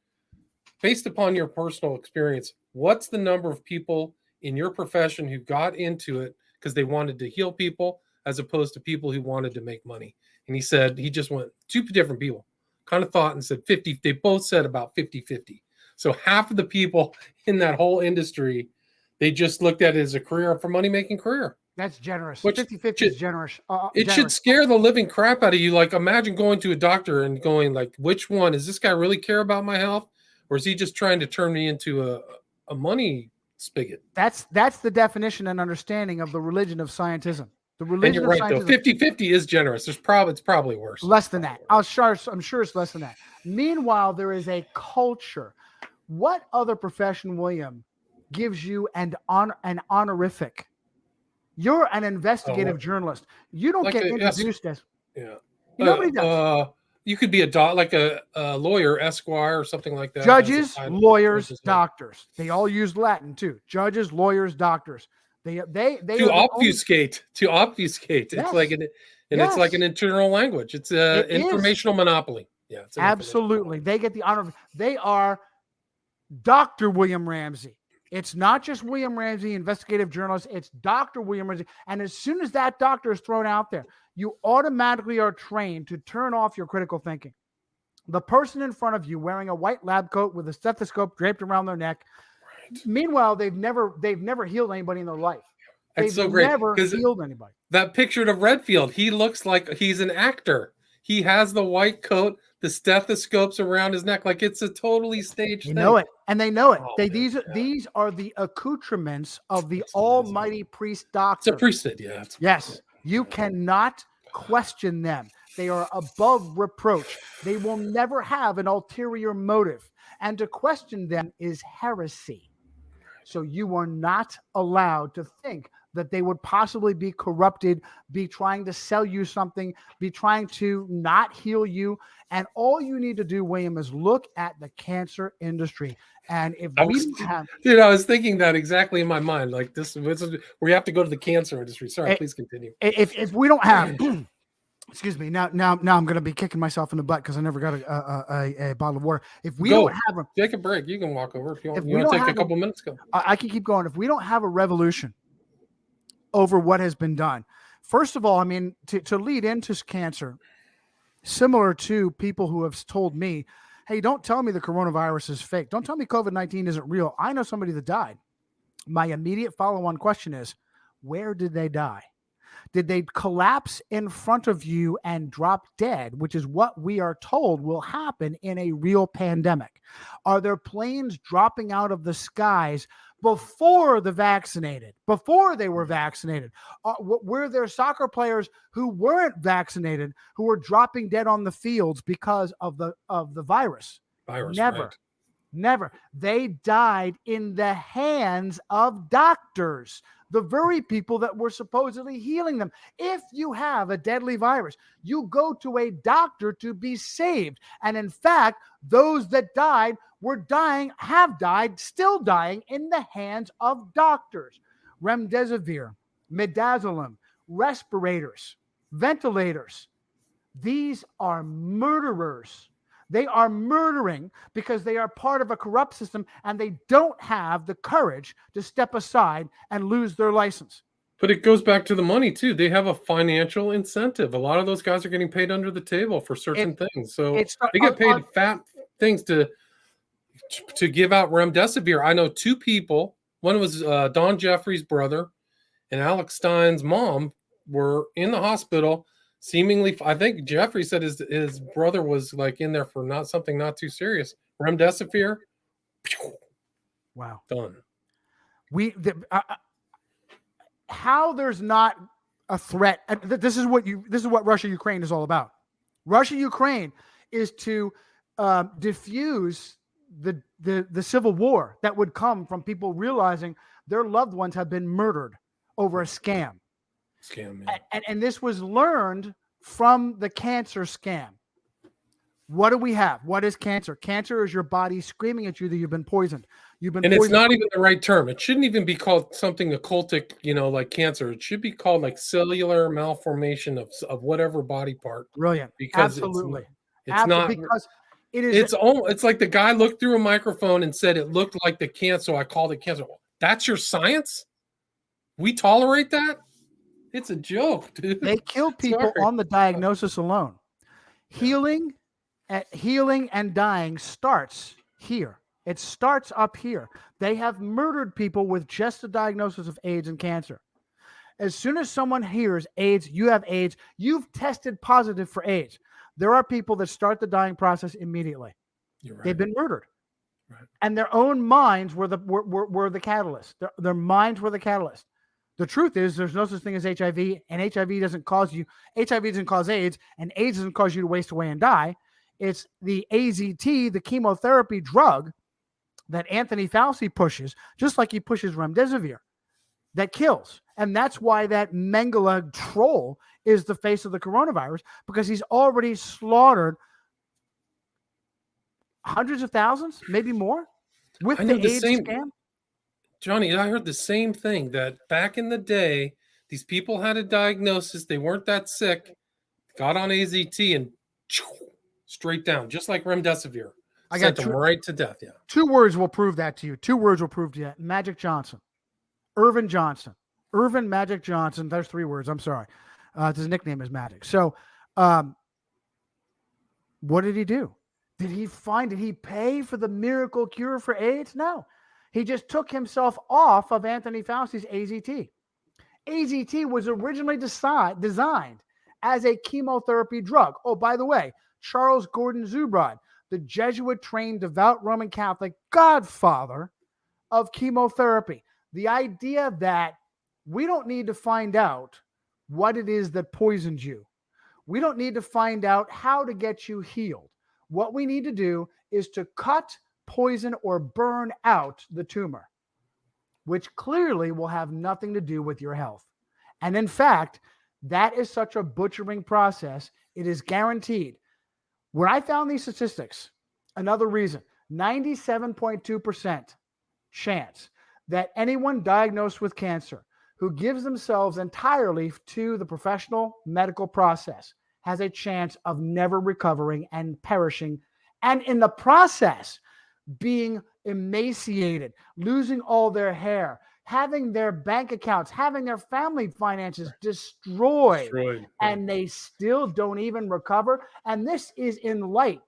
based upon your personal experience, what's the number of people in your profession who got into it because they wanted to heal people as opposed to people who wanted to make money? And he said, he just went 2 different people, kind of thought and said 50. They both said about 50-50. So half of the people in that whole industry, they just looked at it as a career for money-making career. That's generous. 50-50 is generous. It should scare the living crap out of you. Like, imagine going to a doctor and going like, which one? Does this guy really care about my health? Or is he just trying to turn me into a money spigot? That's the definition and understanding of the religion of scientism. The religion and you're right, though. 50-50 is generous. It's probably worse. Less than that. I'm sure it's less than that. Meanwhile, there is a culture. What other profession, William, gives you an honorific? You're an investigative journalist. You don't get introduced as nobody does. You could be a lawyer, esquire, or something like that. Judges, lawyers, doctors. They all use Latin too. Judges, lawyers, doctors. They to obfuscate. Yes. It's like it's like an internal language. It's an informational monopoly. Yeah, absolutely. They get the honor. They are Dr. William Ramsey. It's not just William Ramsey, investigative journalist. It's Dr. William Ramsey. And as soon as that doctor is thrown out there, you automatically are trained to turn off your critical thinking. The person in front of you wearing a white lab coat with a stethoscope draped around their neck. Right. Meanwhile, they've never healed anybody in their life. That's so great. Never healed anybody. That picture of Redfield, he looks like he's an actor. He has the white coat, the stethoscopes around his neck, like it's a totally staged thing. They know it, and they know it. These are the accoutrements of the almighty priest doctor. It's a priesthood, yeah. Yes, you cannot question them. They are above reproach. They will never have an ulterior motive. and to question them is heresy. So you are not allowed to think that they would possibly be corrupted, be trying to sell you something, be trying to not heal you. And all you need to do, William, is look at the cancer industry. And if I was thinking that exactly in my mind, like this is where you have to go to the cancer industry. Sorry, please continue. If we don't have, excuse me, now I'm going to be kicking myself in the butt because I never got a bottle of water. If we don't have a, take a break, you can walk over if you want. You want to take a couple minutes? Go. I can keep going. If we don't have a revolution over what has been done, first of all, I mean, to lead into cancer, similar to people who have told me, hey, don't tell me the coronavirus is fake. Don't tell me COVID-19 isn't real. I know somebody that died. My immediate follow-on question is, where did they die? Did they collapse in front of you and drop dead, which is what we are told will happen in a real pandemic? Are there planes dropping out of the skies before they were vaccinated? Were there soccer players who weren't vaccinated who were dropping dead on the fields because of the virus? Never. Right. Never. They died in the hands of doctors, the very people that were supposedly healing them. If you have a deadly virus, you go to a doctor to be saved. And in fact, those that died have died, still dying in the hands of doctors. Remdesivir, midazolam, respirators, ventilators. These are murderers. They are murdering because they are part of a corrupt system and they don't have the courage to step aside and lose their license. But it goes back to the money too. They have a financial incentive. A lot of those guys are getting paid under the table for certain things. So they get paid fat things to give out remdesivir. I know two people. One was Don Jeffrey's brother and Alex Stein's mom were in the hospital. Seemingly, I think Jeffrey said his brother was like in there for not too serious. Remdesivir. Wow. Done. How there's not a threat. This is what Russia-Ukraine is all about. Russia-Ukraine is to diffuse the civil war that would come from people realizing their loved ones have been murdered over a scam. And this was learned from the cancer scam. What do we have? What is cancer? Cancer is your body screaming at you that you've been poisoned. It's not even the right term. It shouldn't even be called something occultic, like cancer. It should be called like cellular malformation of whatever body part. Brilliant. Because absolutely. It's not because it is. It's like the guy looked through a microphone and said it looked like the cancer, so I called it cancer. That's your science? We tolerate that? It's a joke, dude. They kill people on the diagnosis alone. Healing and dying starts here. It starts up here. They have murdered people with just the diagnosis of AIDS and cancer. As soon as someone hears AIDS, you have AIDS, you've tested positive for AIDS. There are people that start the dying process immediately. You're right. They've been murdered. Right. And their own minds were the catalyst. Their minds were the catalyst. The truth is there's no such thing as HIV, and HIV doesn't cause AIDS, and AIDS doesn't cause you to waste away and die. It's the AZT, the chemotherapy drug that Anthony Fauci pushes, just like he pushes remdesivir, that kills. And that's why that Mengele troll is the face of the coronavirus, because he's already slaughtered hundreds of thousands, maybe more, with the AIDS scam. Johnny, I heard the same thing, that back in the day, these people had a diagnosis, they weren't that sick, got on AZT and straight down, just like remdesivir. I got them right to death. Yeah. 2 words will prove that to you. 2 words will prove to you. Magic Johnson. Irvin Johnson. Irvin Magic Johnson. There's 3 words. I'm sorry. His nickname is Magic. So what did he do? Did he pay for the miracle cure for AIDS? No. He just took himself off of Anthony Fauci's AZT. AZT was originally designed as a chemotherapy drug. Oh, by the way, Charles Gordon Zubrod, the Jesuit-trained devout Roman Catholic godfather of chemotherapy. The idea that we don't need to find out what it is that poisoned you. We don't need to find out how to get you healed. What we need to do is to cut poison, or burn out the tumor, which clearly will have nothing to do with your health. And in fact, that is such a butchering process. It is guaranteed. When I found these statistics, another reason, 97.2% chance that anyone diagnosed with cancer who gives themselves entirely to the professional medical process has a chance of never recovering and perishing, and in the process being emaciated, losing all their hair, having their bank accounts, having their family finances destroyed. And they still don't even recover. And this is in light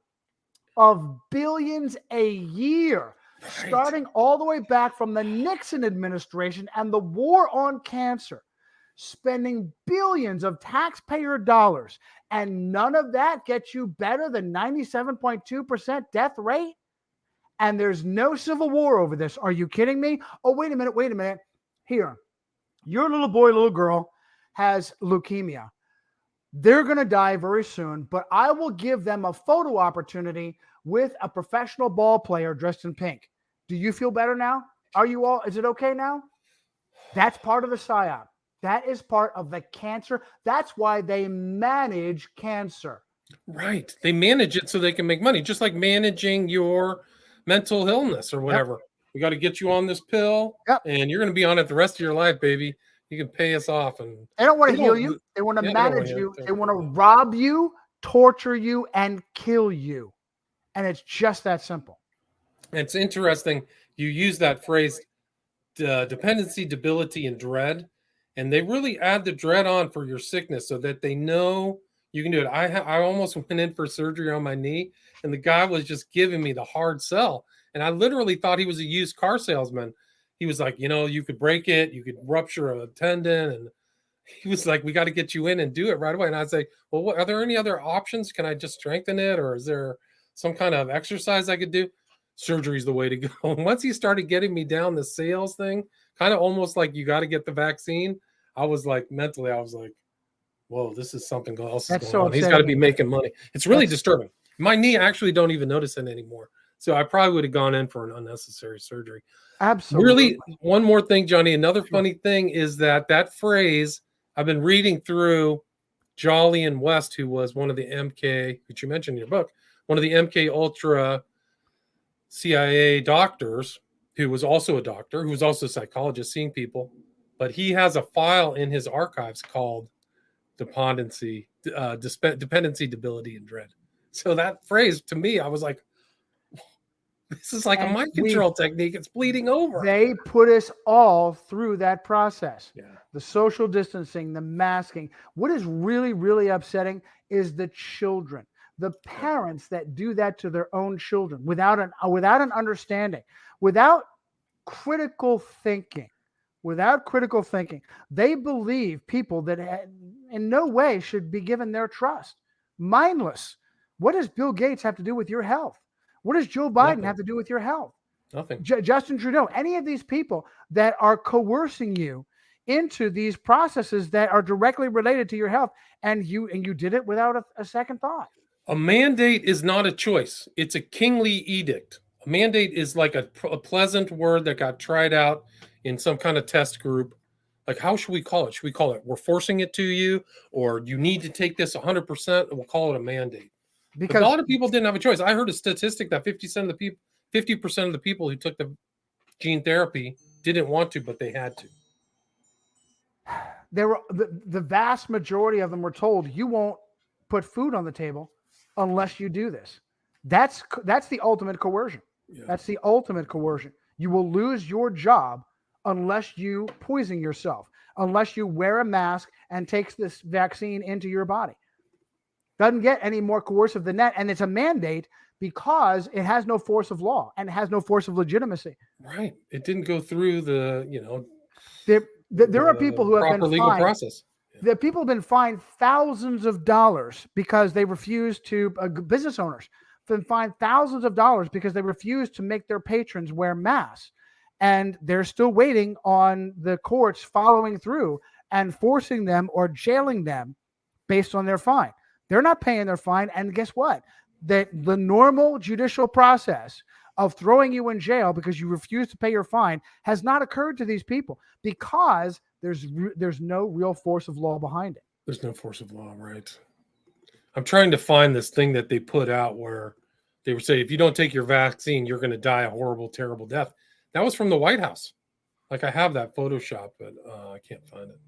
of billions a year, starting all the way back from the Nixon administration and the war on cancer, spending billions of taxpayer dollars, and none of that gets you better than 97.2% death rate. And there's no civil war over this. Are you kidding me? Oh, wait a minute. Here, your little boy, little girl has leukemia. They're going to die very soon, but I will give them a photo opportunity with a professional ball player dressed in pink. Do you feel better now? Is it okay now? That's part of the PSYOP. That is part of the cancer. That's why they manage cancer. Right. They manage it so they can make money, just like managing your mental illness or whatever. Yep. We got to get you on this pill, and you're going to be on it the rest of your life, baby. You can pay us off. And they don't want to heal you. They want to manage you. They want to rob you, torture you, and kill you. And it's just that simple. It's interesting. You use that phrase, dependency, debility, and dread. And they really add the dread on for your sickness so that they know you can do it. I almost went in for surgery on my knee, and the guy was just giving me the hard sell. And I literally thought he was a used car salesman. He was like, you could break it, you could rupture a tendon. And he was like, we got to get you in and do it right away. And I'd say, well, are there any other options? Can I just strengthen it? Or is there some kind of exercise I could do? Surgery's the way to go. Once he started getting me down the sales thing, kind of almost like you got to get the vaccine, I was like, mentally, I was like, whoa, this is something else is going on. He's got to be making money. It's really disturbing. My knee, I actually don't even notice it anymore. So I probably would have gone in for an unnecessary surgery. Absolutely. Really, one more thing, Johnny. Another funny thing is that phrase, I've been reading through Jolly and West, who was one of the MK, which you mentioned in your book, one of the MK Ultra CIA doctors, who was also a doctor, who was also a psychologist, seeing people. But he has a file in his archives called dependency, debility, and dread. So that phrase, to me, I was like, this is like a mind control technique. It's bleeding over. They put us all through that process. Yeah. The social distancing, the masking. What is really, really upsetting is the children, the parents that do that to their own children without an understanding, without critical thinking. They believe people that in no way should be given their trust. Mindless. What does Bill Gates have to do with your health? What does Joe Biden have to do with your health? Nothing. Justin Trudeau, any of these people that are coercing you into these processes that are directly related to your health, and you did it without a second thought. A mandate is not a choice. It's a kingly edict. A mandate is like a pleasant word that got tried out in some kind of test group. Like, how should we call it? Should we call it we're forcing it to you, or you need to take this 100%? We'll call it a mandate. Because a lot of people didn't have a choice. I heard a statistic that 50% of the people who took the gene therapy didn't want to, but they had to. There were the vast majority of them were told, you won't put food on the table unless you do this. That's the ultimate coercion. Yeah. That's the ultimate coercion. You will lose your job unless you poison yourself, unless you wear a mask and takes this vaccine into your body. Doesn't get any more coercive than that. And it's a mandate because it has no force of law and it has no force of legitimacy. Right. It didn't go through the, there are people who have been legal fined. Process. Yeah. The people have been fined thousands of dollars because they refused to, business owners have been fined thousands of dollars because they refused to make their patrons wear masks. And they're still waiting on the courts following through and forcing them or jailing them based on their fine. They're not paying their fine. And guess what? That the normal judicial process of throwing you in jail because you refuse to pay your fine has not occurred to these people because there's no real force of law behind it. There's no force of law, right? I'm trying to find this thing that they put out where they would say, if you don't take your vaccine, you're going to die a horrible, terrible death. That was from the White House. Like I have that Photoshop, but I can't find it.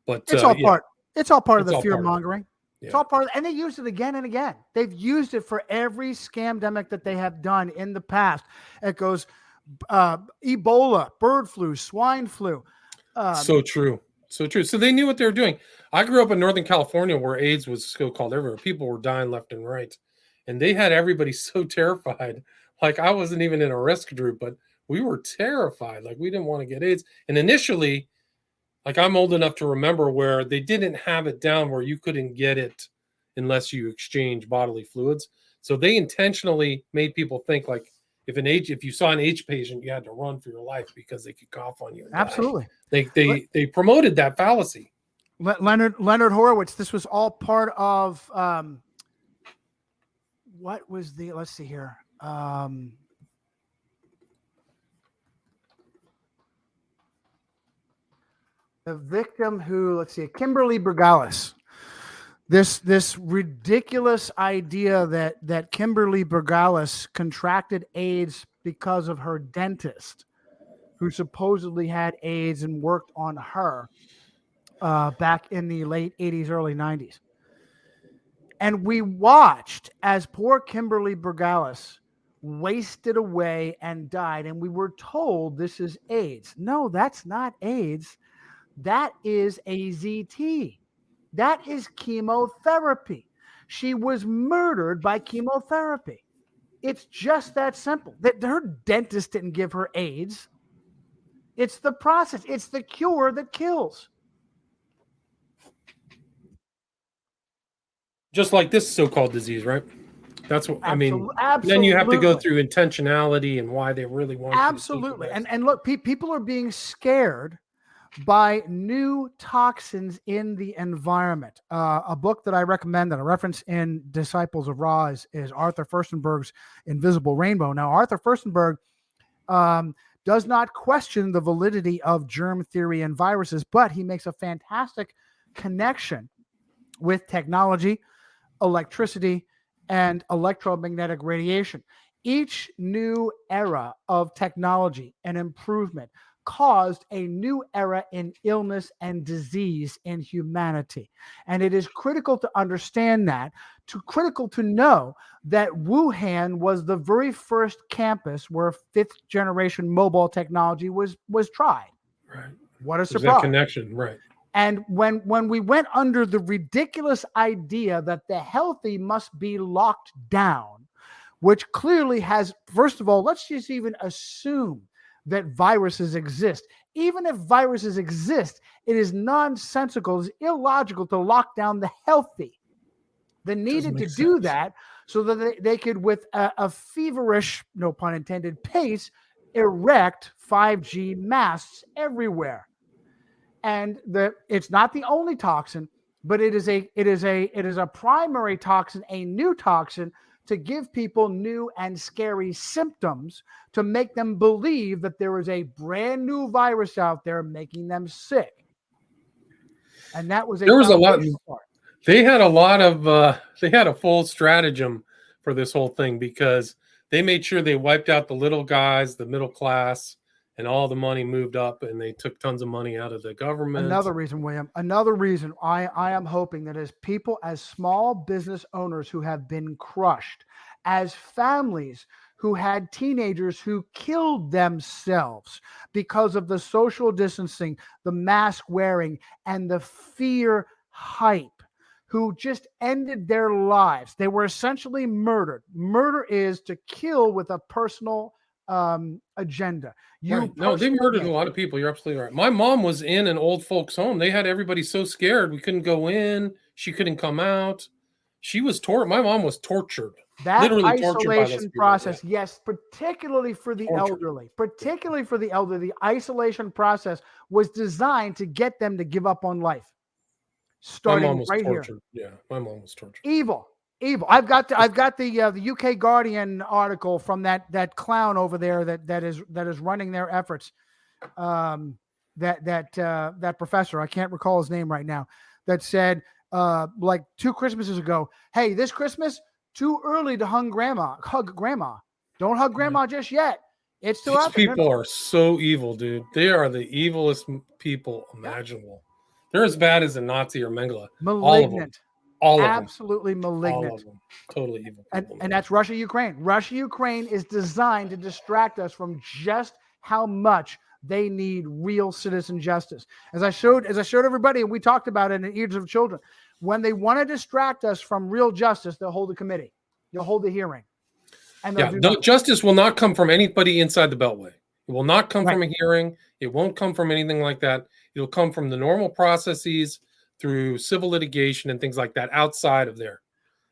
But it's all part. It's all part of the fear mongering. Yeah. It's all part of, and they use it again and again. They've used it for every scamdemic that they have done in the past. It goes Ebola, bird flu, swine flu. So true. So true. So they knew what they were doing. I grew up in Northern California where AIDS was still called everywhere. People were dying left and right. And they had everybody so terrified. Like I wasn't even in a risk group, but we were terrified. Like we didn't want to get AIDS. And initially, like I'm old enough to remember where they didn't have it down where you couldn't get it unless you exchange bodily fluids. So they intentionally made people think like if you saw an AIDS patient, you had to run for your life because they could cough on you. Absolutely. They promoted that fallacy. Leonard Horowitz, this was all part of what was the, let's see here. The victim who, let's see, Kimberly Bergalis. This ridiculous idea that Kimberly Bergalis contracted AIDS because of her dentist, who supposedly had AIDS and worked on her back in the late 80s, early 90s. And we watched as poor Kimberly Bergalis wasted away and died, and we were told this is AIDS. No, that's not AIDS. That is AZT. That is chemotherapy. She was murdered by chemotherapy. It's just that simple. That her dentist didn't give her AIDS. It's the process. It's the cure that kills. Just like this so-called disease, right? That's what I mean. Absolutely. Then you have to go through intentionality and why they really want. Absolutely. And look, people are being scared by new toxins in the environment. A book that I recommend that I reference in Disciples of Ra is Arthur Furstenberg's Invisible Rainbow. Now, Arthur Furstenberg does not question the validity of germ theory and viruses, but he makes a fantastic connection with technology, electricity, and electromagnetic radiation. Each new era of technology and improvement caused a new era in illness and disease in humanity. And it is critical to understand that, critical to know that Wuhan was the very first campus where fifth generation mobile technology was tried. Right. What a surprise. That connection, right. And when we went under the ridiculous idea that the healthy must be locked down, which clearly has, first of all, let's just even assume that viruses exist. Even if viruses exist, it is nonsensical, it's illogical to lock down the healthy. They needed to do that so that they could, with a feverish, no pun intended, pace, erect 5G masts everywhere. And it's not the only toxin, but it is a primary toxin, a new toxin, to give people new and scary symptoms to make them believe that there is a brand new virus out there making them sick. And that was there was a lot. They had a lot of they had a full stratagem for this whole thing because they made sure they wiped out the little guys, the middle class, and all the money moved up, and they took tons of money out of the government. Another reason, William, I am hoping that as people, as small business owners who have been crushed, as families who had teenagers who killed themselves because of the social distancing, the mask wearing, and the fear hype, who just ended their lives. They were essentially murdered. Murder is to kill with a personal agenda. Right. No, they murdered a lot of people. You're absolutely right. My mom was in an old folks home. They had everybody so scared we couldn't go in. She couldn't come out. She was my mom was tortured. That literally isolation process, yes, particularly for the elderly. The isolation process was designed to get them to give up on life. Starting my mom was right tortured. Here. Yeah, my mom was tortured. Evil. Evil. I've got the UK Guardian article from that clown over there that is running their efforts. That professor, I can't recall his name right now, that said like 2 Christmases ago, hey, this Christmas too early to hug grandma. Don't hug grandma just yet. It's too These up. people are so evil, dude. They are the evilest people imaginable. They're as bad as a Nazi or Mengele. Malignant. All of them. Absolutely malignant. All of them. Totally evil people. And that's Russia, Ukraine. Russia, Ukraine is designed to distract us from just how much they need real citizen justice. As I showed everybody, and we talked about it in Ears of Children, when they want to distract us from real justice, they'll hold a committee. They'll hold the hearing. And justice will not come from anybody inside the Beltway. It will not come from a hearing. It won't come from anything like that. It'll come from the normal processes through civil litigation and things like that outside of there.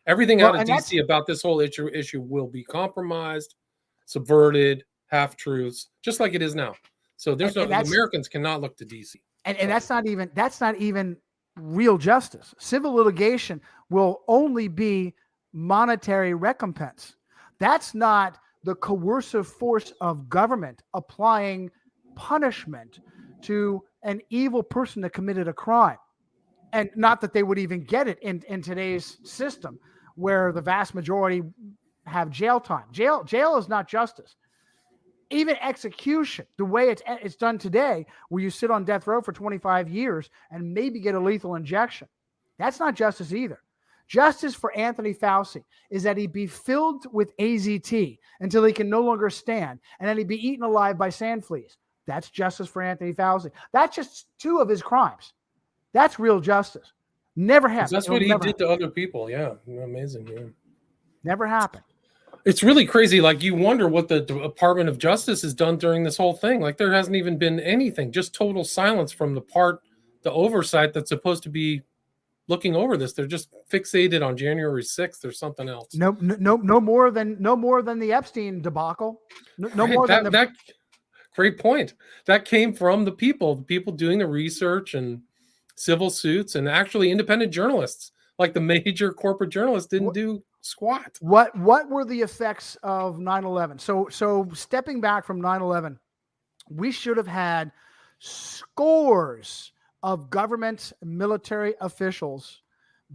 Everything out of DC about this whole issue will be compromised, subverted, half-truths, just like it is now. So the Americans cannot look to DC. And that's not even real justice. Civil litigation will only be monetary recompense. That's not the coercive force of government applying punishment to an evil person that committed a crime. And not that they would even get it in today's system, where the vast majority have jail time. Jail is not justice. Even execution, the way it's done today, where you sit on death row for 25 years and maybe get a lethal injection, that's not justice either. Justice for Anthony Fauci is that he be filled with AZT until he can no longer stand, and then he'd be eaten alive by sand fleas. That's justice for Anthony Fauci. That's just 2 of his crimes. That's real justice. Never happened. That's what he did to other people. Yeah, amazing. Yeah. Never happened. It's really crazy. Like, you wonder what the Department of Justice has done during this whole thing. Like, there hasn't even been anything. Just total silence from the oversight that's supposed to be looking over this. They're just fixated on January 6th or something else. No more than the Epstein debacle. No more than that. Great point. That came from the people doing the research and civil suits, and actually independent journalists. Like, the major corporate journalists didn't do squat. What were the effects of 9/11? So stepping back from 9/11, we should have had scores of government military officials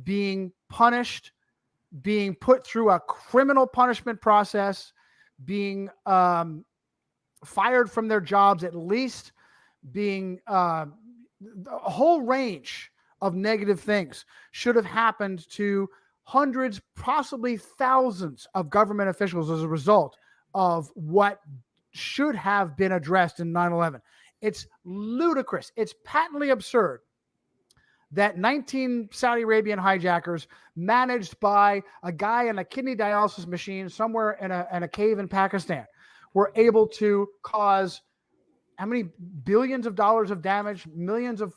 being punished, being put through a criminal punishment process, being fired from their jobs, at least being a whole range of negative things should have happened to hundreds, possibly thousands of government officials as a result of what should have been addressed in 9/11. It's ludicrous. It's patently absurd that 19 Saudi Arabian hijackers, managed by a guy in a kidney dialysis machine somewhere in a cave in Pakistan, were able to cause how many billions of dollars of damage, millions of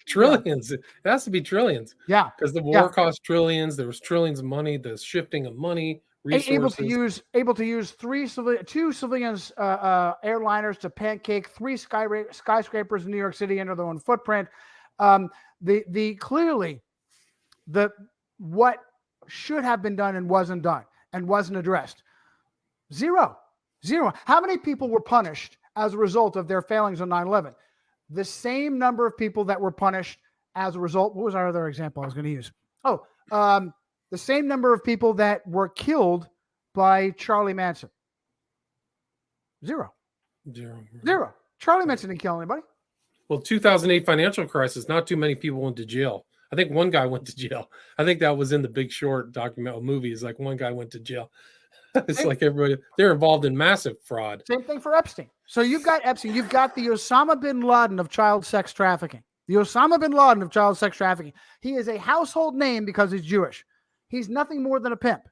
trillions. It has to be trillions. Yeah, because the war cost trillions. There was trillions of money. The shifting of money, resources. Able to use two civilians airliners to pancake 3 skyscrapers in New York City under their own footprint. Clearly what should have been done and wasn't done and wasn't addressed. Zero. How many people were punished as a result of their failings on 9/11? The same number of people that were punished as a result. What was our other example I was going to use? The same number of people that were killed by Charlie Manson. Zero. Charlie Manson didn't kill anybody. Well, 2008 financial crisis, not too many people went to jail. I think one guy went to jail. I think that was in the Big Short documentary movie. It's like one guy went to jail. It's like everybody, they're involved in massive fraud. Same thing for Epstein. So you've got Epstein. You've got the Osama bin Laden of child sex trafficking. He is a household name because he's Jewish. He's nothing more than a pimp.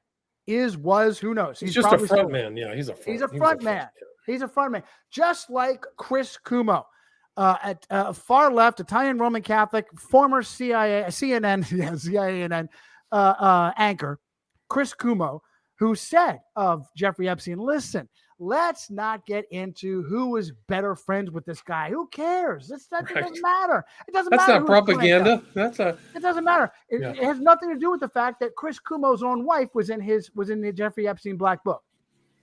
Who knows? He's just a front man. Yeah, he's a front man. He's a front man. Just like Chris Cuomo, at far left, Italian Roman Catholic, former CNN anchor, Chris Cuomo, who said of Jeffrey Epstein, listen, Let's not get into who was better friends with this guy. Who cares? It doesn't matter. It doesn't That's matter. not propaganda. It doesn't matter. It has nothing to do with the fact that Chris Cuomo's own wife was in the Jeffrey Epstein Black Book.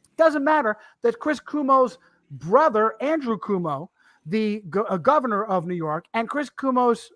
It doesn't matter that Chris Cuomo's brother, Andrew Cuomo, the governor of New York, and Chris Cuomo's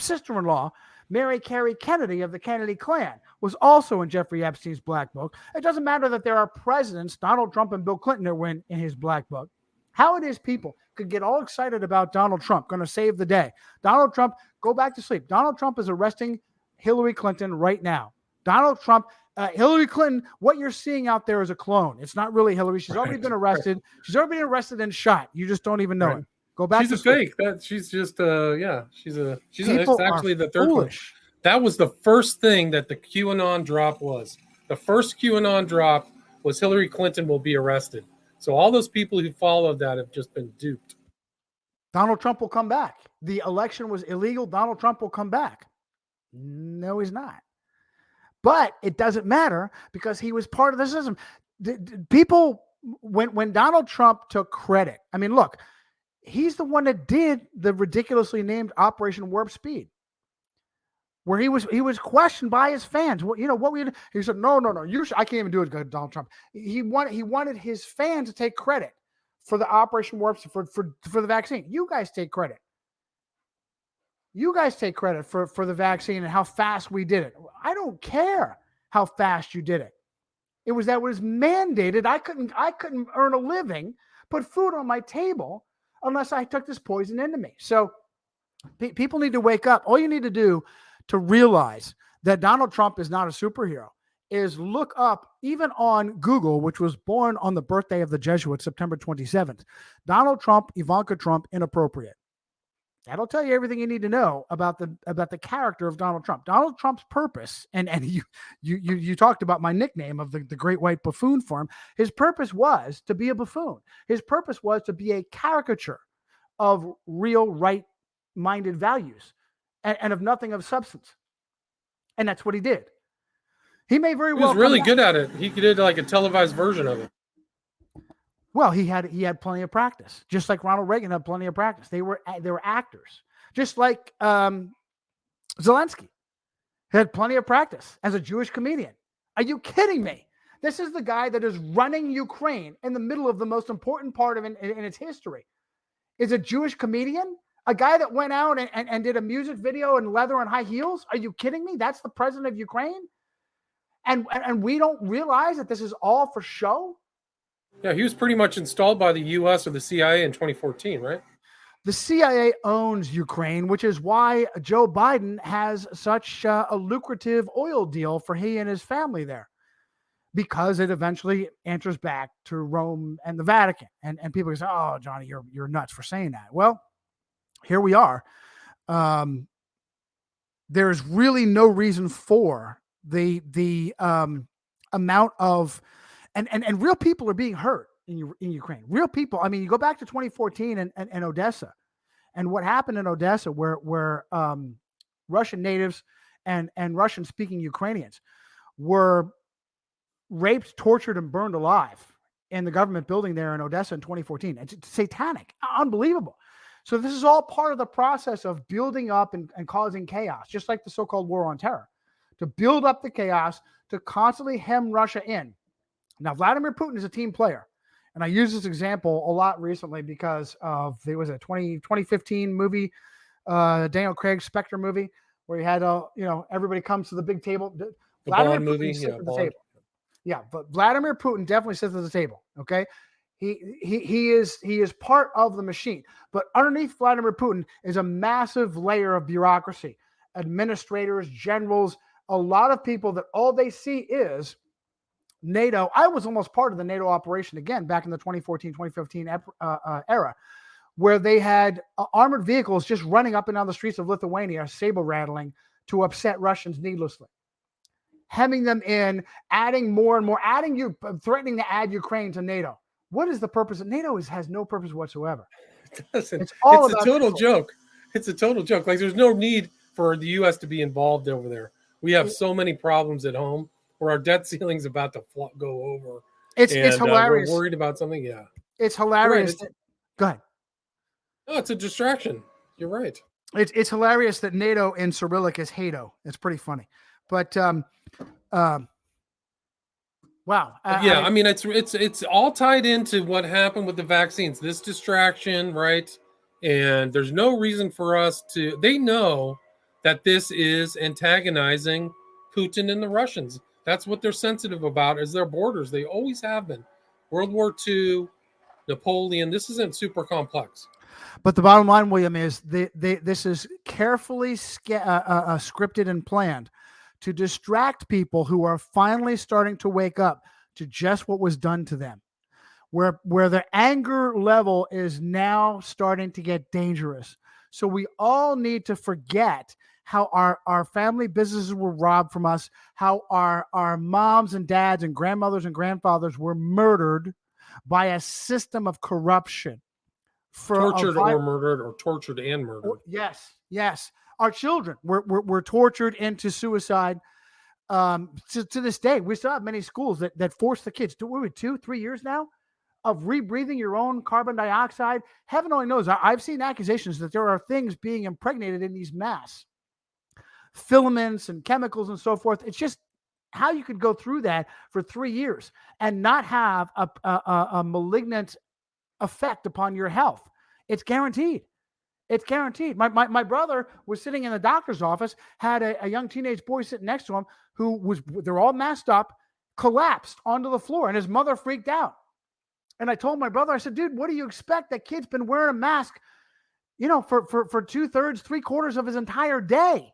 sister-in-law, Mary Carey Kennedy of the Kennedy clan, was also in Jeffrey Epstein's Black Book. It doesn't matter that there are presidents, Donald Trump and Bill Clinton, that were in his Black Book. How it is people could get all excited about Donald Trump, going to save the day. Donald Trump, go back to sleep. Donald Trump is arresting Hillary Clinton right now. Donald Trump, Hillary Clinton, what you're seeing out there is a clone. It's not really Hillary. She's already been arrested. She's already been arrested and shot. You just don't even know it. Go back. She's a fake. She's just it's actually the third one. That was the first thing that the QAnon drop was. The first QAnon drop was Hillary Clinton will be arrested. So all those people who followed that have just been duped. Donald Trump will come back. The election was illegal. Donald Trump will come back. No, he's not. But it doesn't matter because he was part of the system. People, when Donald Trump took credit, I mean, look, he's the one that did the ridiculously named Operation Warp Speed, where he was questioned by his fans. Well, he said, no, I can't even do it, Donald Trump. He wanted his fans to take credit for the Operation Warp Speed, for the vaccine. You guys take credit. You guys take credit for the vaccine and how fast we did it. I don't care how fast you did it. It was mandated. I couldn't earn a living, put food on my table unless I took this poison into me. So people need to wake up. All you need to do to realize that Donald Trump is not a superhero is look up, even on Google, which was born on the birthday of the Jesuits, September 27th, Donald Trump, Ivanka Trump, inappropriate. That'll tell you everything you need to know about the character of Donald Trump. Donald Trump's purpose, and you talked about my nickname of the Great White Buffoon for him. His purpose was to be a buffoon. His purpose was to be a caricature of real right-minded values and of nothing of substance. And that's what he did. He may very well. He was really good at it. He did like a televised version of it. Well, he had plenty of practice, just like Ronald Reagan had plenty of practice. They were actors, just like Zelensky had plenty of practice as a Jewish comedian. Are you kidding me? This is the guy that is running Ukraine in the middle of the most important part of in its history. Is a Jewish comedian, a guy that went out and did a music video in leather and high heels. Are you kidding me? That's the president of Ukraine, and we don't realize that this is all for show. Yeah, he was pretty much installed by the U.S. or the CIA in 2014, right? The CIA owns Ukraine, which is why Joe Biden has such a lucrative oil deal for he and his family there, because it eventually enters back to Rome and the Vatican. And people can say, "Oh, Johnny, you're nuts for saying that." Well, here we are. There's really no reason for the amount of and real people are being hurt in Ukraine. Real people. I mean, you go back to 2014 and Odessa, and what happened in Odessa, where Russian natives and Russian-speaking Ukrainians were raped, tortured, and burned alive in the government building there in Odessa in 2014. It's satanic, unbelievable. So this is all part of the process of building up and causing chaos, just like the so-called war on terror, to build up the chaos, to constantly hem Russia in. Now, Vladimir Putin is a team player. And I use this example a lot recently because of, there was a 2015 movie, Daniel Craig Spectre movie, where you had, everybody comes to the big table. The Bond movie, yeah. At the table. Yeah, but Vladimir Putin definitely sits at the table, okay? He is part of the machine. But underneath Vladimir Putin is a massive layer of bureaucracy, administrators, generals, a lot of people that all they see is NATO. I was almost part of the NATO operation again back in the 2014, 2015 era, where they had armored vehicles just running up and down the streets of Lithuania, saber rattling to upset Russians needlessly, hemming them in, adding more and more, threatening to add Ukraine to NATO. What is the purpose? NATO has no purpose whatsoever. It's a total joke. It's a total joke. Like, there's no need for the U.S. to be involved over there. We have so many problems at home where our debt ceiling's about to go over. It's We're hilarious. worried about something. Yeah, it's hilarious. Right. Go ahead. No, it's a distraction. You're right. It's hilarious that NATO in Cyrillic is Hato. It's pretty funny, but wow. I mean, it's all tied into what happened with the vaccines. This distraction, right? And there's no reason for us to. They know that this is antagonizing Putin and the Russians. That's what they're sensitive about is their borders. They always have been. World War II, Napoleon. This isn't super complex. But the bottom line, William, is this is carefully scripted and planned to distract people who are finally starting to wake up to just what was done to them, where the anger level is now starting to get dangerous. So we all need to forget how our family businesses were robbed from us, how our moms and dads and grandmothers and grandfathers were murdered by a system of corruption. Tortured or murdered, or tortured and murdered. Yes. Our children were tortured into suicide. To this day, we still have many schools that force the kids to 2-3 years now of rebreathing your own carbon dioxide. Heaven only knows. I've seen accusations that there are things being impregnated in these masks, filaments and chemicals and so forth. It's just how you could go through that for 3 years and not have a malignant effect upon your health. It's guaranteed. It's guaranteed. My brother was sitting in the doctor's office, had a young teenage boy sitting next to him they're all masked up, collapsed onto the floor, and his mother freaked out. And I told my brother, I said, dude, what do you expect? That kid's been wearing a mask, for 2/3, 3/4 of his entire day.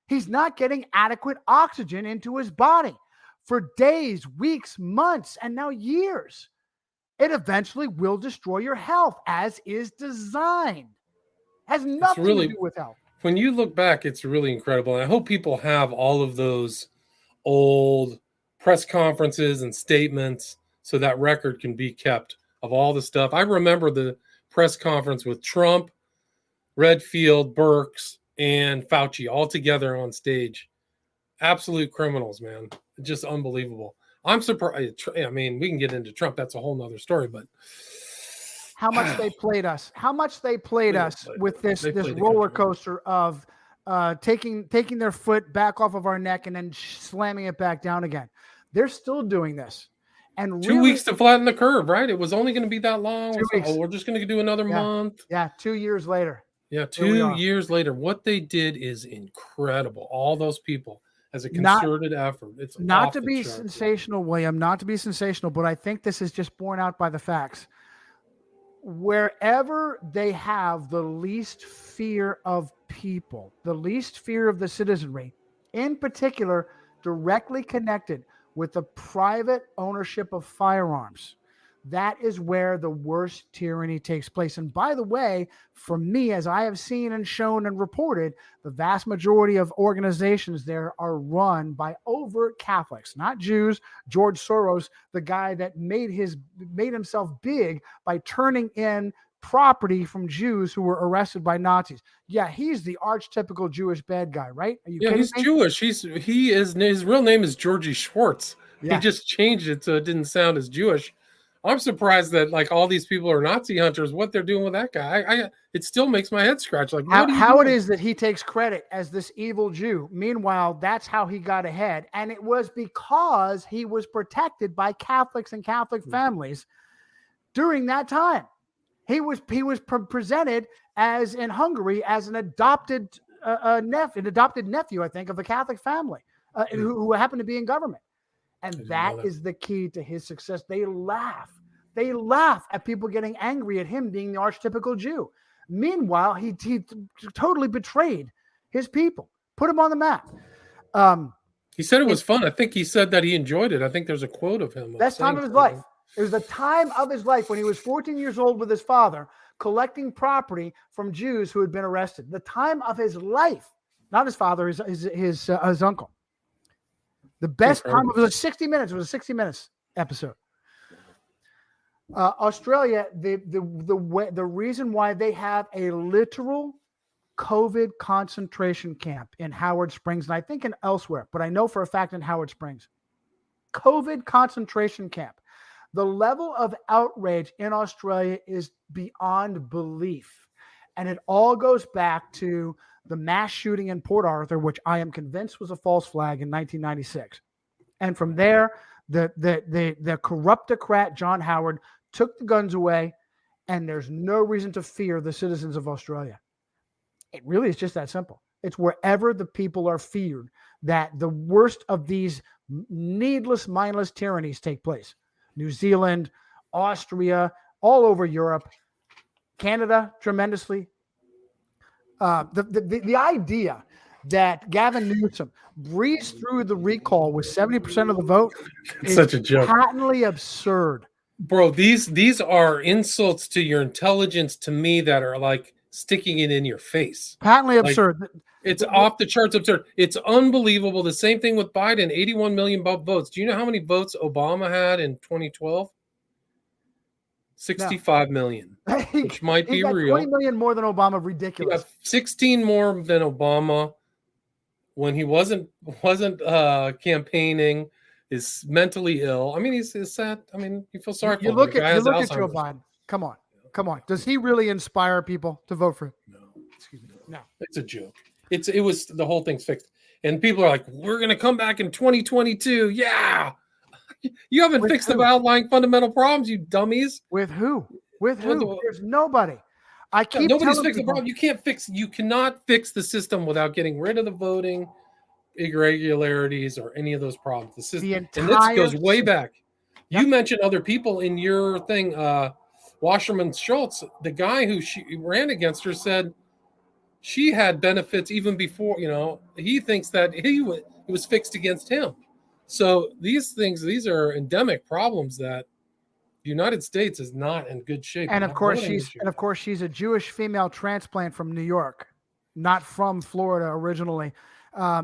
He's not getting adequate oxygen into his body for days, weeks, months, and now years. It eventually will destroy your health, as is designed. Has nothing to do with health. When you look back, it's really incredible. And I hope people have all of those old press conferences and statements so that record can be kept of all the stuff. I remember the press conference with Trump, Redfield, Birx, and Fauci all together on stage. Absolute criminals, man. Just unbelievable. I'm surprised. I mean, we can get into Trump. That's a whole nother story, but how much they played us with this roller coaster of taking their foot back off of our neck and then slamming it back down again. They're still doing this. And 2 weeks to flatten the curve, right? It was only going to be that long. We're just going to do another month. Yeah, 2 years later. Yeah, 2 years later. What they did is incredible. All those people. As a concerted effort. It's not to be sensational, William, not to be sensational, but I think this is just borne out by the facts. Wherever they have the least fear of people, the least fear of the citizenry, in particular, directly connected with the private ownership of firearms, that is where the worst tyranny takes place. And by the way, for me, as I have seen and shown and reported, the vast majority of organizations there are run by overt Catholics, not Jews. George Soros, the guy that made himself big by turning in property from Jews who were arrested by Nazis. Yeah, he's the archetypical Jewish bad guy, right? Are you kidding he's me? Jewish. His real name is Georgie Schwartz. Yeah. He just changed it so it didn't sound as Jewish. I'm surprised that like all these people are Nazi hunters. What they're doing with that guy, it still makes my head scratch. Like how it is that he takes credit as this evil Jew. Meanwhile, that's how he got ahead, and it was because he was protected by Catholics and Catholic families during that time. He was presented as in Hungary as an adopted nephew, I think, of a Catholic family who happened to be in government. And that is the key to his success. They laugh at people getting angry at him being the archetypical Jew. Meanwhile, he totally betrayed his people, put him on the map. He said it was fun. I think he said that he enjoyed it. I think there's a quote of him. Best time of his life. It was the time of his life when he was 14 years old with his father, collecting property from Jews who had been arrested. The time of his life, not his father, his uncle. The best time, it was 60 minutes. It was a 60 minutes episode. Australia, the reason why they have a literal COVID concentration camp in Howard Springs, and I think elsewhere, but I know for a fact in Howard Springs, COVID concentration camp. The level of outrage in Australia is beyond belief. And it all goes back to the mass shooting in Port Arthur, which I am convinced was a false flag in 1996. And from there, the corruptocrat John Howard took the guns away, and there's no reason to fear the citizens of Australia. It really is just that simple. It's wherever the people are feared that the worst of these needless, mindless tyrannies take place. New Zealand, Austria, all over Europe, Canada, tremendously. The idea that Gavin Newsom breezed through the recall with 70% of the vote is such a joke. Patently absurd. Bro, these are insults to your intelligence to me that are like sticking it in your face. Patently absurd. It's off the charts absurd. It's unbelievable. The same thing with Biden, 81 million votes. Do you know how many votes Obama had in 2012? 65 million, which might be real. 20 million more than Obama. Ridiculous. 16 more than Obama when he wasn't campaigning, is mentally ill. I mean, he's sad. I mean, you feel sorry for him. You look at Joe Biden. Come on. Does he really inspire people to vote for him? No. Excuse me. No. It's a joke. It was the whole thing's fixed. And people are like, we're going to come back in 2022. Yeah. You haven't fixed the outlying fundamental problems, you dummies. With who? There's nobody. Nobody's fixed the problem. You cannot fix the system without getting rid of the voting irregularities or any of those problems. The system, and this goes way back. Yep. You mentioned other people in your thing. Wasserman Schultz, the guy who she ran against her, said she had benefits even before. He thinks that it was fixed against him. So these are endemic problems that the United States is not in good shape. And of course she's a Jewish female transplant from New York, not from Florida originally.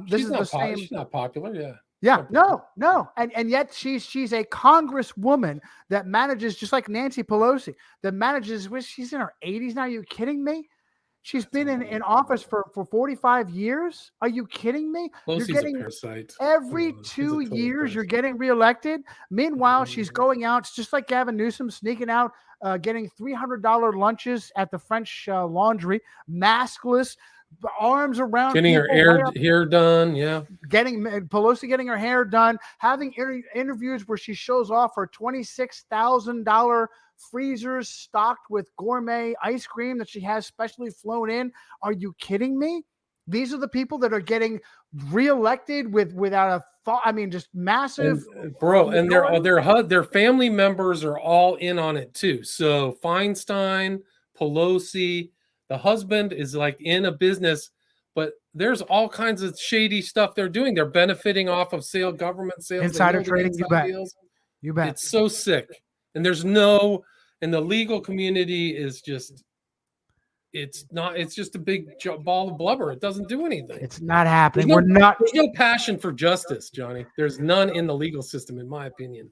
She's not popular. Yeah. Yeah. No. And yet she's a congresswoman that manages, just like Nancy Pelosi, she's in her 80s now. Are you kidding me? She's been in office for 45 years. Are you kidding me? Pelosi's a parasite. Every 2 years, you're getting reelected. Meanwhile, she's going out, it's just like Gavin Newsom, sneaking out, getting $300 lunches at the French Laundry, maskless, arms around, getting her hair done. Yeah. Pelosi getting her hair done, having interviews where she shows off her $26,000 freezers stocked with gourmet ice cream that she has specially flown in. Are you kidding me? These are the people that are getting reelected without a thought. I mean, just massive. And their family members are all in on it too. So Feinstein, Pelosi, the husband is like in a business, but there's all kinds of shady stuff they're doing. They're benefiting off of government sales, insider trading. You bet. It's so sick. And and the legal community is just, it's just a big ball of blubber. It doesn't do anything. It's not happening. There's no passion for justice, Johnny. There's none in the legal system, in my opinion.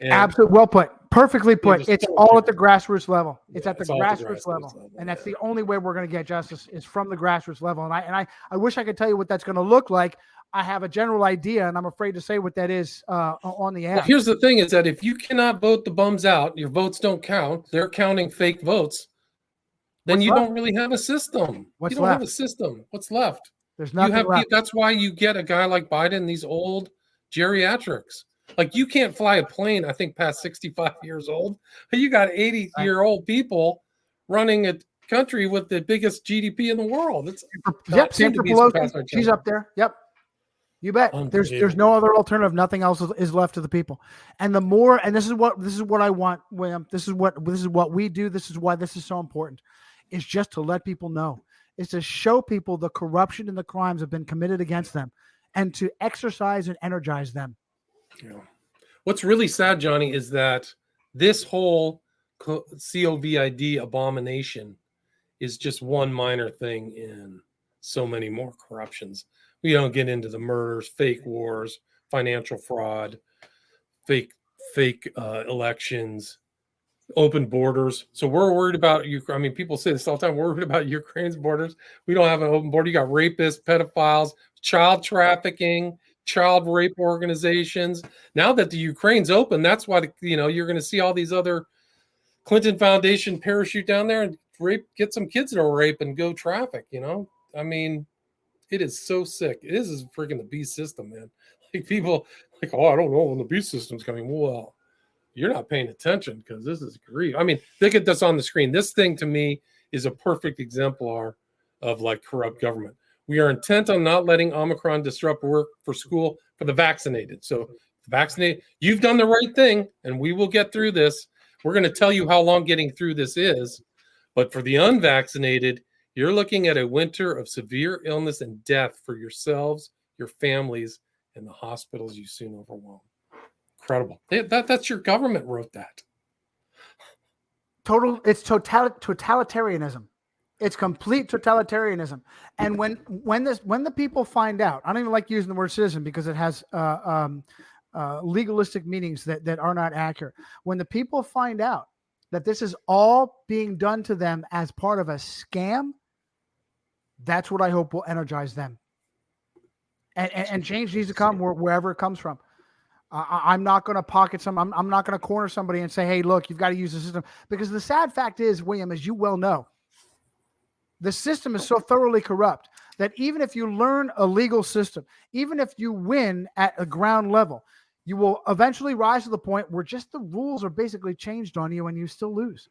Absolutely. Well put. Perfectly put. It's all at the grassroots level. It's at the grassroots level. And that's the only way we're going to get justice is from the grassroots level. And I wish I could tell you what that's going to look like. I have a general idea, and I'm afraid to say what that is on the air. Well, here's the thing: is that if you cannot vote the bums out, your votes don't count. They're counting fake votes. Then you don't really have a system. You don't have a system. What's left? There's nothing left. That's why you get a guy like Biden, these old geriatrics. Like you can't fly a plane, I think, past 65 years old. You got 80-year-old people running a country with the biggest GDP in the world. She's up there. Yep. You bet. There's no other alternative. Nothing else is left to the people. And the more, and this is what I want, William. This is what we do. This is why this is so important. Is just to let people know. It's to show people the corruption and the crimes have been committed against them, and to exercise and energize them. Yeah. What's really sad, Johnny, is that this whole COVID abomination is just one minor thing in so many more corruptions. We don't get into the murders, fake wars, financial fraud, fake elections, open borders. So we're worried about Ukraine. I mean, people say this all the time. We're worried about Ukraine's borders. We don't have an open border. You got rapists, pedophiles, child trafficking, child rape organizations. Now that the Ukraine's open, that's why, you're going to see all these other Clinton Foundation parachute down there and get some kids that are rape and go traffic, I mean, it is so sick. It is freaking the beast system, man. Like people like, oh, I don't know when the beast system's coming. Well, you're not paying attention because this is grief. I mean, look at this on the screen. This thing to me is a perfect exemplar of like corrupt government. We are intent on not letting Omicron disrupt work for school for the vaccinated. So vaccinated, you've done the right thing, and we will get through this. We're going to tell you how long getting through this is. But for the unvaccinated, you're looking at a winter of severe illness and death for yourselves, your families, and the hospitals you soon overwhelm. Incredible. That's your government wrote that. It's totalitarianism. It's complete totalitarianism. And when the people find out, I don't even like using the word citizen because it has legalistic meanings that are not accurate. When the people find out that this is all being done to them as part of a scam, that's what I hope will energize them. And change needs to come wherever it comes from. I'm not going to pocket some. I'm not going to corner somebody and say, hey, look, you've got to use the system. Because the sad fact is, William, as you well know, the system is so thoroughly corrupt that even if you learn a legal system, even if you win at a ground level, you will eventually rise to the point where just the rules are basically changed on you and you still lose.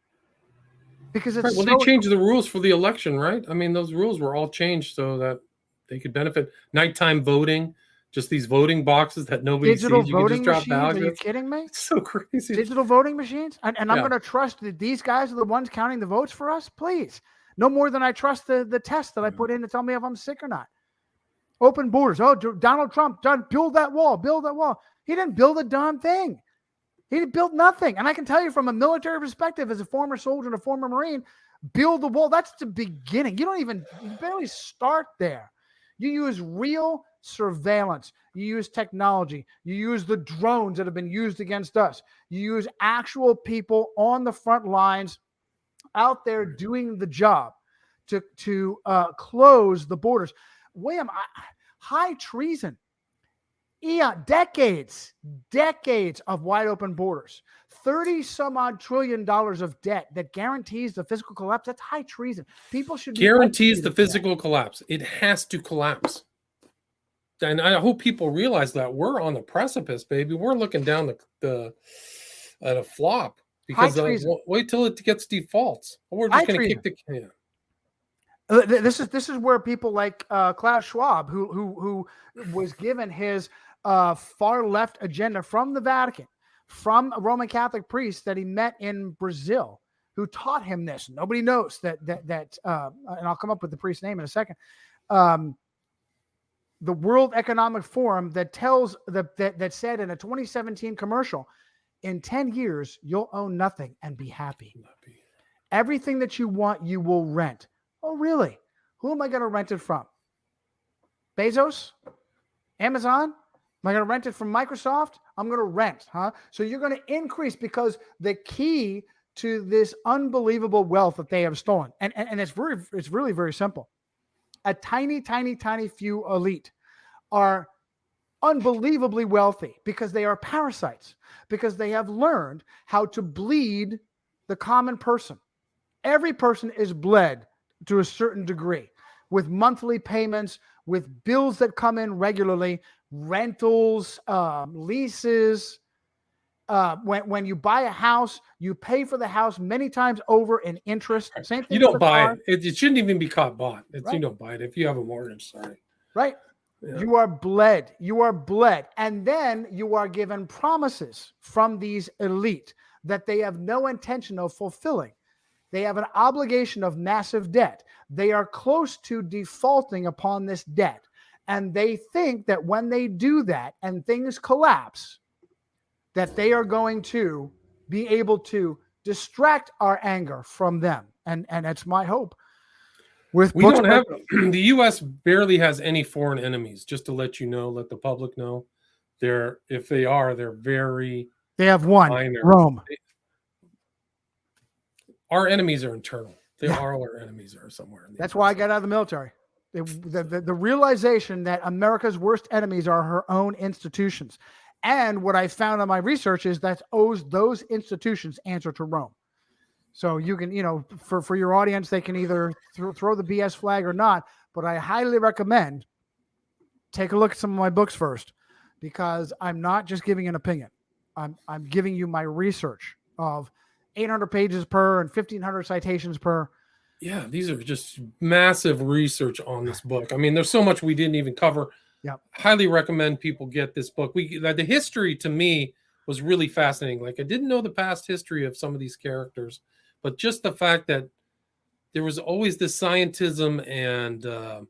Because it's they changed the rules for the election, right? I mean, those rules were all changed so that they could benefit. Nighttime voting, just these voting boxes that nobody digital sees. You voting can just drop machines? Are you kidding me? It's so crazy. Digital voting machines? And I'm going to trust that these guys are the ones counting the votes for us? Please. No more than I trust the test that I put in to tell me if I'm sick or not. Open borders. Oh, Donald Trump done build that wall. He didn't build a darn thing. He built nothing. And I can tell you from a military perspective, as a former soldier and a former Marine, build the wall. That's the beginning. You barely start there. You use real surveillance. You use technology. You use the drones that have been used against us. You use actual people on the front lines out there doing the job to close the borders. William, high treason. Decades of wide open borders, 30 some odd trillion dollars of debt that guarantees the physical collapse. That's high treason. People should guarantees the physical collapse. It has to collapse. And I hope people realize that we're on the precipice, baby. We're looking down at a flop because wait till it gets defaults. We're just going to kick the can. This is where people like Klaus Schwab, who was given his far left agenda from the Vatican, from a Roman Catholic priest that he met in Brazil, who taught him this. Nobody knows that and I'll come up with the priest's name in a second. The World Economic Forum that said in a 2017 commercial, in 10 years you'll own nothing and be happy. Everything that you want, you will rent. Oh, really? Who am I going to rent it from? Bezos? Amazon? Am I going to rent it from Microsoft? I'm going to rent, huh? So you're going to increase because the key to this unbelievable wealth that they have stolen, and it's really very simple. A tiny few elite are unbelievably wealthy because they are parasites, because they have learned how to bleed the common person. Every person is bled to a certain degree with monthly payments, with bills that come in regularly, rentals, leases. When you buy a house, you pay for the house many times over in interest. Same thing. You don't buy it. It shouldn't even be caught bought. Right. You don't buy it if you have a mortgage. Sorry. Right. Yeah. You are bled. And then you are given promises from these elite that they have no intention of fulfilling. They have an obligation of massive debt. They are close to defaulting upon this debt. And they think that when they do that and things collapse, that they are going to be able to distract our anger from them. And that's my hope. We don't have, the U.S. barely has any foreign enemies, just to let you know, let the public know. They're very They have one, minor. Rome. Our enemies are internal. All our enemies are somewhere. That's why I got out of the military. The realization that America's worst enemies are her own institutions. And what I found in my research is that those institutions answer to Rome. So you can, for your audience, they can either throw the BS flag or not. But I highly recommend take a look at some of my books first, because I'm not just giving an opinion. I'm giving you my research of 800 pages per and 1,500 citations per. Yeah, these are just massive research on this book. I mean, there's so much we didn't even cover. Yeah, highly recommend people get this book. The history to me was really fascinating. Like, I didn't know the past history of some of these characters, but just the fact that there was always this scientism and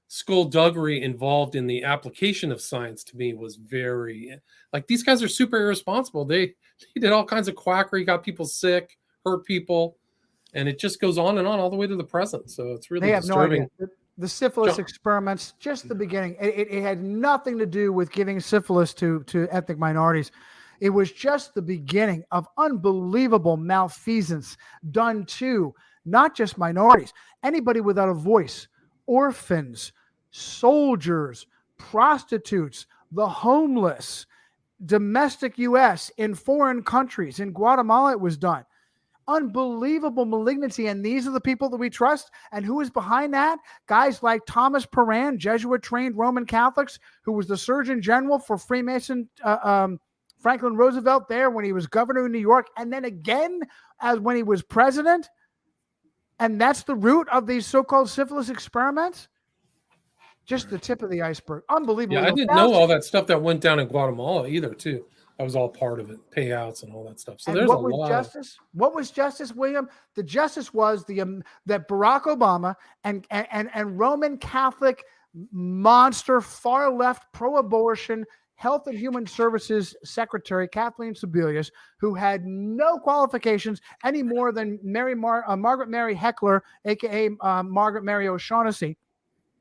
skullduggery involved in the application of science to me was very, like, these guys are super irresponsible. They did all kinds of quackery, got people sick, hurt people, and it just goes on and on all the way to the present. So it's really disturbing. No idea. The syphilis experiments, just the beginning. It had nothing to do with giving syphilis to ethnic minorities. It was just the beginning of unbelievable malfeasance done to not just minorities, anybody without a voice, orphans, soldiers, prostitutes, the homeless, domestic U.S., in foreign countries. In Guatemala, it was done. Unbelievable malignancy. And these are the people that we trust. And who is behind that? Guys like Thomas Paran, Jesuit-trained Roman Catholics, who was the Surgeon General for Freemason Franklin Roosevelt there when he was governor of New York, and then again as when he was president. And that's the root of these so-called syphilis experiments. Just the tip of the iceberg. Unbelievable. Yeah, I didn't know all that stuff that went down in Guatemala either, too. That was all part of it, payouts and all that stuff. So there's a lot. What was justice, William? The justice was that Barack Obama and Roman Catholic monster, far left, pro-abortion, Health and Human Services Secretary Kathleen Sebelius, who had no qualifications any more than Margaret Mary Heckler, aka Margaret Mary O'Shaughnessy,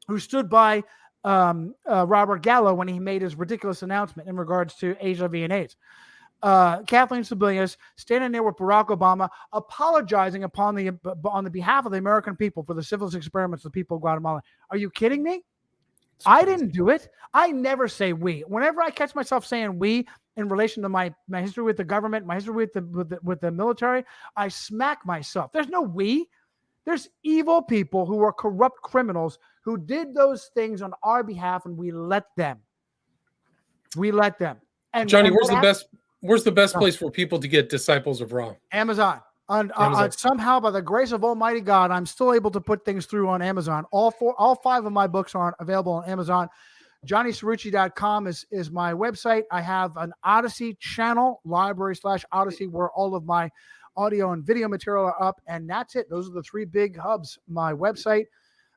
who stood by Robert Gallo when he made his ridiculous announcement in regards to HIV and AIDS. Kathleen Sebelius standing there with Barack Obama, apologizing on the behalf of the American people for the syphilis experiments of the people of Guatemala. Are you kidding me? I didn't do it. I never say we. Whenever I catch myself saying we in relation to my history with the government, my history with the military, I smack myself. There's no we. There's evil people who are corrupt criminals who did those things on our behalf, and we let them. We let them. And Johnny, where's the best place for people to get Disciples of Ra? Amazon. Somehow, by the grace of Almighty God, I'm still able to put things through on Amazon. All 5 of my books are available on Amazon. JohnnyCirucci.com is my website. I have an Odyssey channel, library/Odyssey, where all of my audio and video material are up, and that's it. Those are the 3 big hubs: my website,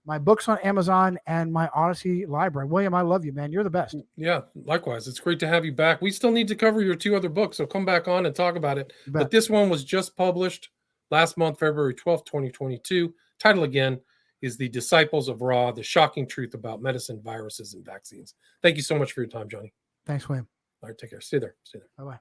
my books on Amazon, and my Odyssey library. William, I love you, man. You're the best. Yeah, likewise. It's great to have you back. We still need to cover your 2 other books, so come back on and talk about it. But this one was just published last month, February 12th, 2022. Title again is The Disciples of Ra, The Shocking Truth About Medicine, Viruses, and Vaccines. Thank you so much for your time, Johnny. Thanks, William. All right, take care. Stay there. Bye-bye.